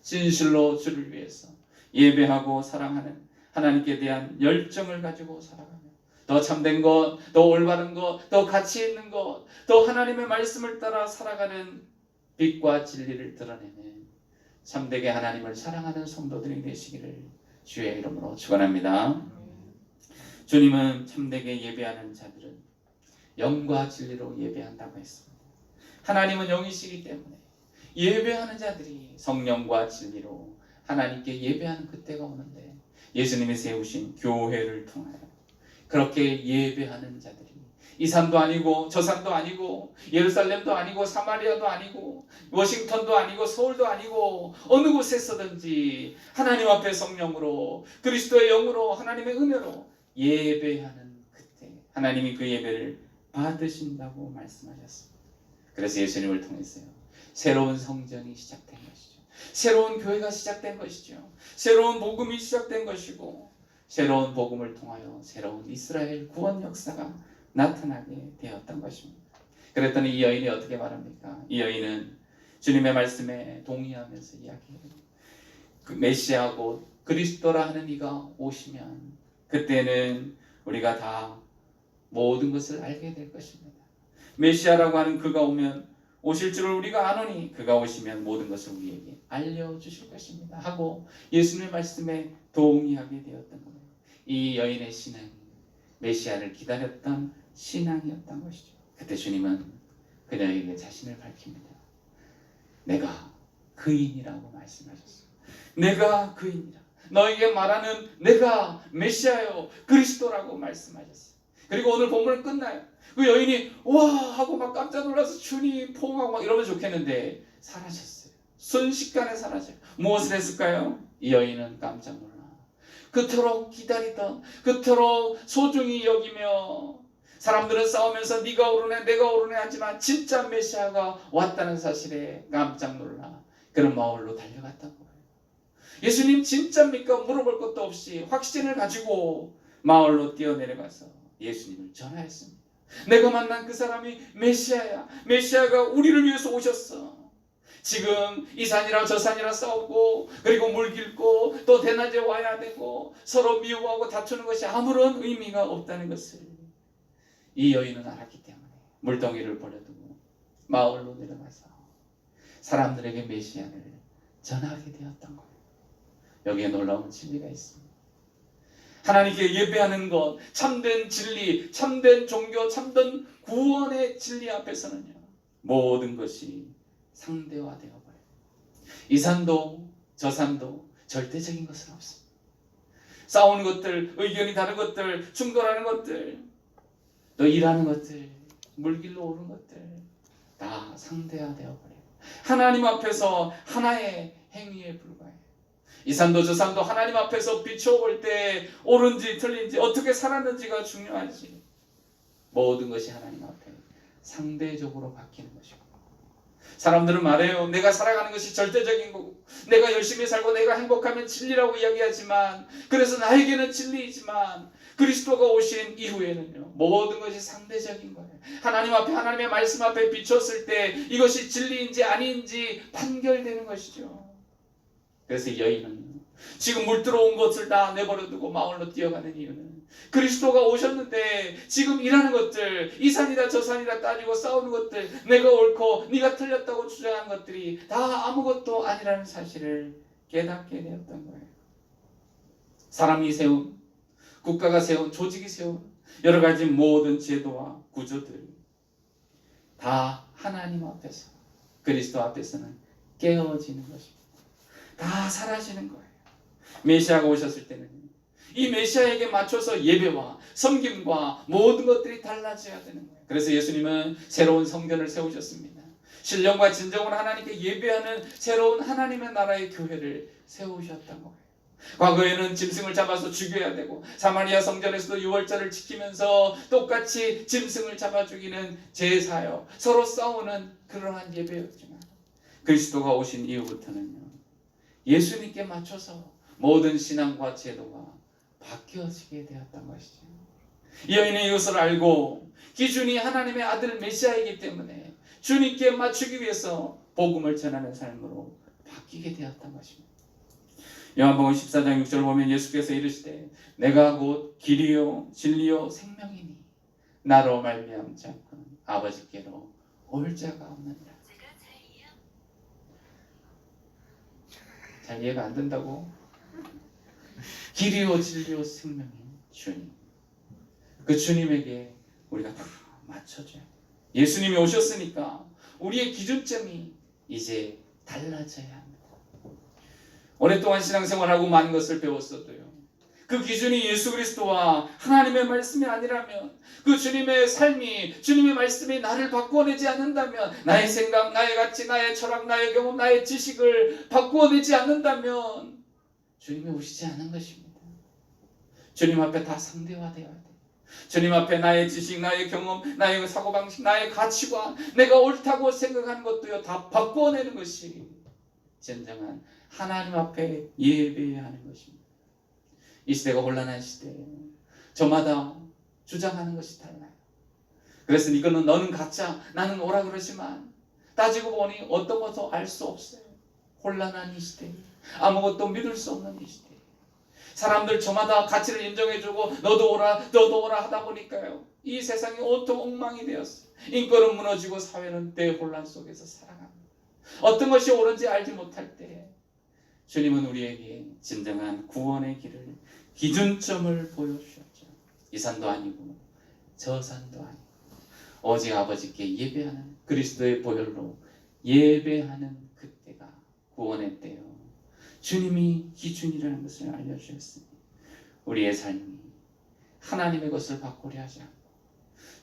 진실로 주를 위해서 예배하고 사랑하는 하나님께 대한 열정을 가지고 살아가며 더 참된 것, 더 올바른 것, 더 가치 있는 것, 더 하나님의 말씀을 따라 살아가는 빛과 진리를 드러내는 참되게 하나님을 사랑하는 성도들이 되시기를 주의 이름으로 축원합니다. 주님은 참되게 예배하는 자들은 영과 진리로 예배한다고 했습니다. 하나님은 영이시기 때문에 예배하는 자들이 성령과 진리로 하나님께 예배하는 그때가 오는데, 예수님이 세우신 교회를 통하여 그렇게 예배하는 자들이 이 산도 아니고 저 산도 아니고 예루살렘도 아니고 사마리아도 아니고 워싱턴도 아니고 서울도 아니고 어느 곳에서든지 하나님 앞에 성령으로 그리스도의 영으로 하나님의 은혜로 예배하는 그때 하나님이 그 예배를 받으신다고 말씀하셨습니다. 그래서 예수님을 통해서요, 새로운 성전이 시작된 것이죠. 새로운 교회가 시작된 것이죠. 새로운 복음이 시작된 것이고, 새로운 복음을 통하여 새로운 이스라엘 구원 역사가 나타나게 되었던 것입니다. 그랬더니 이 여인이 어떻게 말합니까? 이 여인은 주님의 말씀에 동의하면서 이야기해요. 그 메시아고 그리스도라 하는 이가 오시면 그때는 우리가 다 모든 것을 알게 될 것입니다. 메시아라고 하는 그가 오면 오실 줄을 우리가 아노니 그가 오시면 모든 것을 우리에게 알려주실 것입니다 하고 예수님의 말씀에 동의하게 되었던 거예요. 이 여인의 신앙이 메시아를 기다렸던 신앙이었던 것이죠. 그때 주님은 그녀에게 자신을 밝힙니다. 내가 그인이라고 말씀하셨어요. 내가 그인이라. 너에게 말하는 내가 메시아요 그리스도라고 말씀하셨어요. 그리고 오늘 본문은 끝나요. 그 여인이 와 하고 막 깜짝 놀라서 주님 포옹하고 막 이러면 좋겠는데 사라졌어요. 순식간에 사라져요. 무엇을 했을까요? 이 여인은 깜짝 놀라. 그토록 기다리던, 그토록 소중히 여기며 사람들은 싸우면서 네가 오르네 내가 오르네 하지만 진짜 메시아가 왔다는 사실에 깜짝 놀라 그런 마을로 달려갔던 거예요. 예수님 진짜입니까? 물어볼 것도 없이 확신을 가지고 마을로 뛰어내려가서 예수님을 전하였습니다. 내가 만난 그 사람이 메시아야. 메시아가 우리를 위해서 오셨어. 지금 이 산이라 저 산이라 싸우고 그리고 물 길고 또 대낮에 와야 되고 서로 미워하고 다투는 것이 아무런 의미가 없다는 것을 이 여인은 알았기 때문에 물동이를 버려두고 마을로 내려가서 사람들에게 메시아를 전하게 되었던 거예요. 여기에 놀라운 진리가 있습니다. 하나님께 예배하는 것, 참된 진리, 참된 종교, 참된 구원의 진리 앞에서는요 모든 것이 상대화되어 버려요. 이 산도 저 산도 절대적인 것은 없습니다. 싸우는 것들, 의견이 다른 것들, 충돌하는 것들, 또 일하는 것들, 물길로 오른 것들 다 상대화되어 버려요. 하나님 앞에서 하나의 행위에 불과해요. 이 산도 저 산도 하나님 앞에서 비춰볼 때 옳은지 틀린지 어떻게 살았는지가 중요하지. 모든 것이 하나님 앞에 상대적으로 바뀌는 것이고 사람들은 말해요. 내가 살아가는 것이 절대적인 거고 내가 열심히 살고 내가 행복하면 진리라고 이야기하지만 그래서 나에게는 진리이지만 그리스도가 오신 이후에는요 모든 것이 상대적인 거예요. 하나님 앞에 하나님의 말씀 앞에 비췄을 때 이것이 진리인지 아닌지 판결되는 것이죠. 그래서 이 여인은 지금 물 들어온 것을 다 내버려두고 마을로 뛰어가는 이유는 그리스도가 오셨는데 지금 일하는 것들 이 산이다 저 산이다 따지고 싸우는 것들 내가 옳고 네가 틀렸다고 주장한 것들이 다 아무것도 아니라는 사실을 깨닫게 되었던 거예요. 사람이 세운 국가가 세운 조직이 세운 여러 가지 모든 제도와 구조들 다 하나님 앞에서 그리스도 앞에서는 깨어지는 것입니다. 다 사라지는 거예요. 메시아가 오셨을 때는 이 메시아에게 맞춰서 예배와 섬김과 모든 것들이 달라져야 되는 거예요. 그래서 예수님은 새로운 성전을 세우셨습니다. 신령과 진정으로 하나님께 예배하는 새로운 하나님의 나라의 교회를 세우셨던 거예요. 과거에는 짐승을 잡아서 죽여야 되고 사마리아 성전에서도 유월절을 지키면서 똑같이 짐승을 잡아 죽이는 제사요 서로 싸우는 그러한 예배였지만 그리스도가 오신 이후부터는요 예수님께 맞춰서 모든 신앙과 제도가 바뀌어지게 되었던 것이죠. 이 여인은 이것을 알고 기준이 하나님의 아들 메시아이기 때문에 주님께 맞추기 위해서 복음을 전하는 삶으로 바뀌게 되었던 것입니다. 요한복음 14장 6절 보면 예수께서 이르시되 내가 곧 길이요 진리요 생명이니 나로 말미암지 않고는 아버지께로 올 자가 없느니라. 잘 이해가 안 된다고? 길이요 진리요 생명인 주님, 그 주님에게 우리가 다 맞춰줘야 돼요. 예수님이 오셨으니까 우리의 기준점이 이제 달라져야 합니다. 오랫동안 신앙생활하고 많은 것을 배웠어도요 그 기준이 예수 그리스도와 하나님의 말씀이 아니라면 그 주님의 삶이 주님의 말씀이 나를 바꾸어내지 않는다면 나의 생각, 나의 가치, 나의 철학, 나의 경험, 나의 지식을 바꾸어내지 않는다면 주님이 오시지 않은 것입니다. 주님 앞에 다 상대화되어야 돼요. 주님 앞에 나의 지식, 나의 경험, 나의 사고방식, 나의 가치관, 내가 옳다고 생각하는 것도요 다 바꾸어내는 것이 진정한 하나님 앞에 예배해야 하는 것입니다. 이 시대가 혼란한 시대에 저마다 주장하는 것이 달라요. 그래서 이거는 너는 가짜 나는 오라 그러지만 따지고 보니 어떤 것도 알 수 없어요. 혼란한 이 시대, 아무것도 믿을 수 없는 이 시대, 사람들 저마다 가치를 인정해주고 너도 오라 너도 오라 하다 보니까요, 이 세상이 온통 엉망이 되었어요. 인권은 무너지고 사회는 대혼란 속에서 살아갑니다. 어떤 것이 옳은지 알지 못할 때 주님은 우리에게 진정한 구원의 길을, 기준점을 보여주셨죠. 이 산도 아니고 저 산도 아니고 오직 아버지께 예배하는 그리스도의 보혈로 예배하는 그때가 구원의 때요, 주님이 기준이라는 것을 알려주셨습니다. 우리의 삶이 하나님의 것을 바꾸려 하지 않고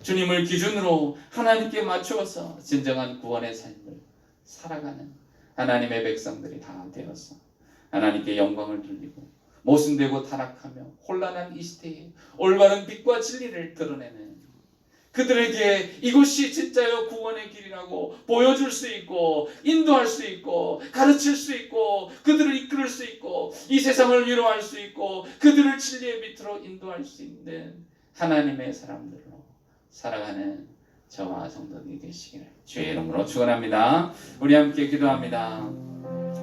주님을 기준으로 하나님께 맞추어서 진정한 구원의 삶을 살아가는 하나님의 백성들이 다 되어서 하나님께 영광을 돌리고 모순되고 타락하며 혼란한 이 시대에 올바른 빛과 진리를 드러내는 그들에게 이곳이 진짜요 구원의 길이라고 보여줄 수 있고 인도할 수 있고 가르칠 수 있고 그들을 이끌 수 있고 이 세상을 위로할 수 있고 그들을 진리의 빛으로 인도할 수 있는 하나님의 사람들로 살아가는 저와 성도들이 되시기를 주의 이름으로 축원합니다. 우리 함께 기도합니다.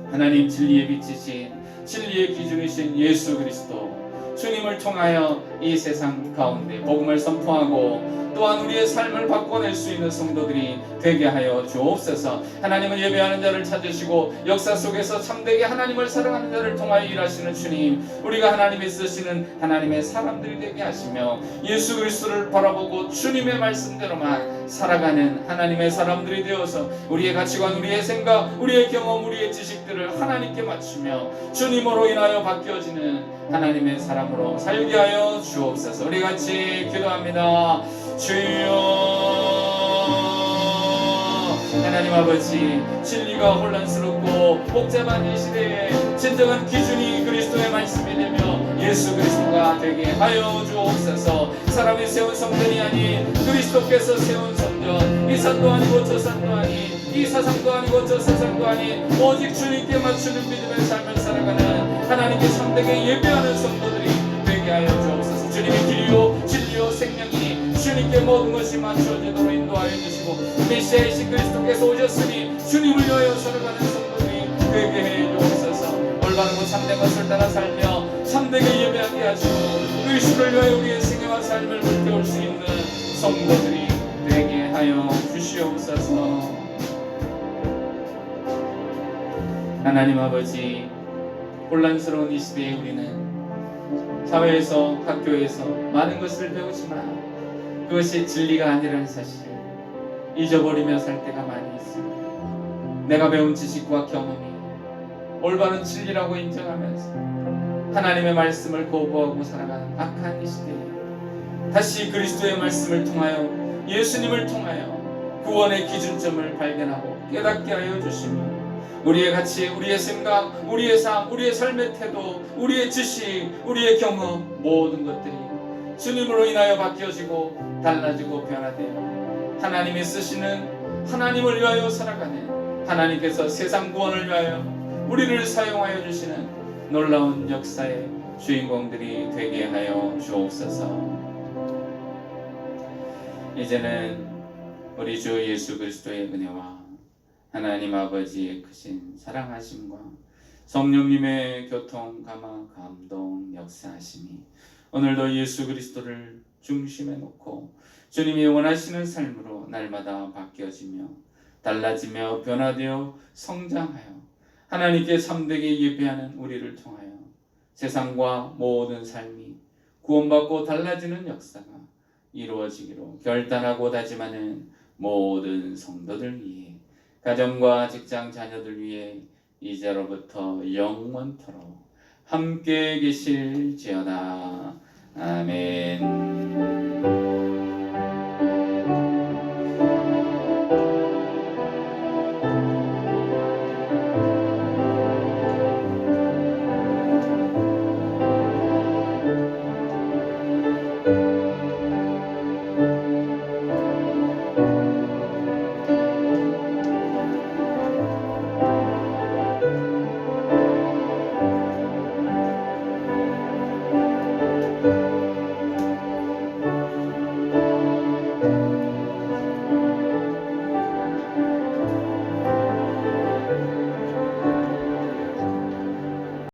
하나님, 진리의 빛이신 진리의 기준이신 예수 그리스도 주님을 통하여 이 세상 가운데 복음을 선포하고 또한 우리의 삶을 바꿔낼 수 있는 성도들이 되게 하여 주옵소서. 하나님은 예배하는 자를 찾으시고 역사 속에서 참되게 하나님을 사랑하는 자를 통하여 일하시는 주님, 우리가 하나님이 쓰시는 하나님의 사람들이 되게 하시며 예수 그리스도를 바라보고 주님의 말씀대로만 살아가는 하나님의 사람들이 되어서 우리의 가치관, 우리의 생각, 우리의 경험, 우리의 지식들을 하나님께 맞추며 주님으로 인하여 바뀌어지는 하나님의 사람으로 살게 하여 주옵소서. 우리 같이 기도합니다. 주여, 하나님 아버지, 진리가 혼란스럽고 복잡한 이 시대에 진정한 기준이 그리스도의 말씀이 되며 예수 그리스도가 되게 하여 주옵소서. 사람이 세운 성전이 아닌 그리스도께서 세운 성전, 이 산도 아니고 저 산도 아닌 이 사상도 아니고 저 세상도 아닌 오직 주님께 맞추는 믿음의 삶을 살아가는 하나님께 참되게 예배하는 성도들이 되게 하여 주옵소서. 주님의 길이요 진리요 생명이니 주님께 모든 것이 맞춰지도록 인도하여 주시고 메시아이신 그리스도께서 오셨으니 주님을 위하여 살아가는 성도들이 되게 해 주옵소서. 올바르고 참된 것을 따라 살며 참되게 예배하게 하시고 그리스도를 위하여 우리의 생애와 삶을 불태울 수 있는 성도들이 되게 하여 주시옵소서. 하나님 아버지, 혼란스러운 이 시대에 우리는 사회에서 학교에서 많은 것을 배우지만 그것이 진리가 아니라는 사실을 잊어버리며 살 때가 많이 있습니다. 내가 배운 지식과 경험이 올바른 진리라고 인정하면서 하나님의 말씀을 거부하고 살아가는 악한 이 시대에 다시 그리스도의 말씀을 통하여 예수님을 통하여 구원의 기준점을 발견하고 깨닫게 하여 주시며 우리의 가치, 우리의 생각, 우리의 삶, 우리의 삶의 태도, 우리의 지식, 우리의 경험 모든 것들이 주님으로 인하여 바뀌어지고 달라지고 변화되어 하나님이 쓰시는 하나님을 위하여 살아가는 하나님께서 세상 구원을 위하여 우리를 사용하여 주시는 놀라운 역사의 주인공들이 되게 하여 주옵소서. 이제는 우리 주 예수 그리스도의 은혜와 하나님 아버지의 크신 사랑하심과 성령님의 교통, 감화, 감동, 역사하심이 오늘도 예수 그리스도를 중심에 놓고 주님이 원하시는 삶으로 날마다 바뀌어지며 달라지며 변화되어 성장하여 하나님께 참되게 예배하는 우리를 통하여 세상과 모든 삶이 구원받고 달라지는 역사가 이루어지기로 결단하고 다짐하는 모든 성도들 위해 가정과 직장 자녀들 위해 이제로부터 영원토록 함께 계실지어다. 아멘.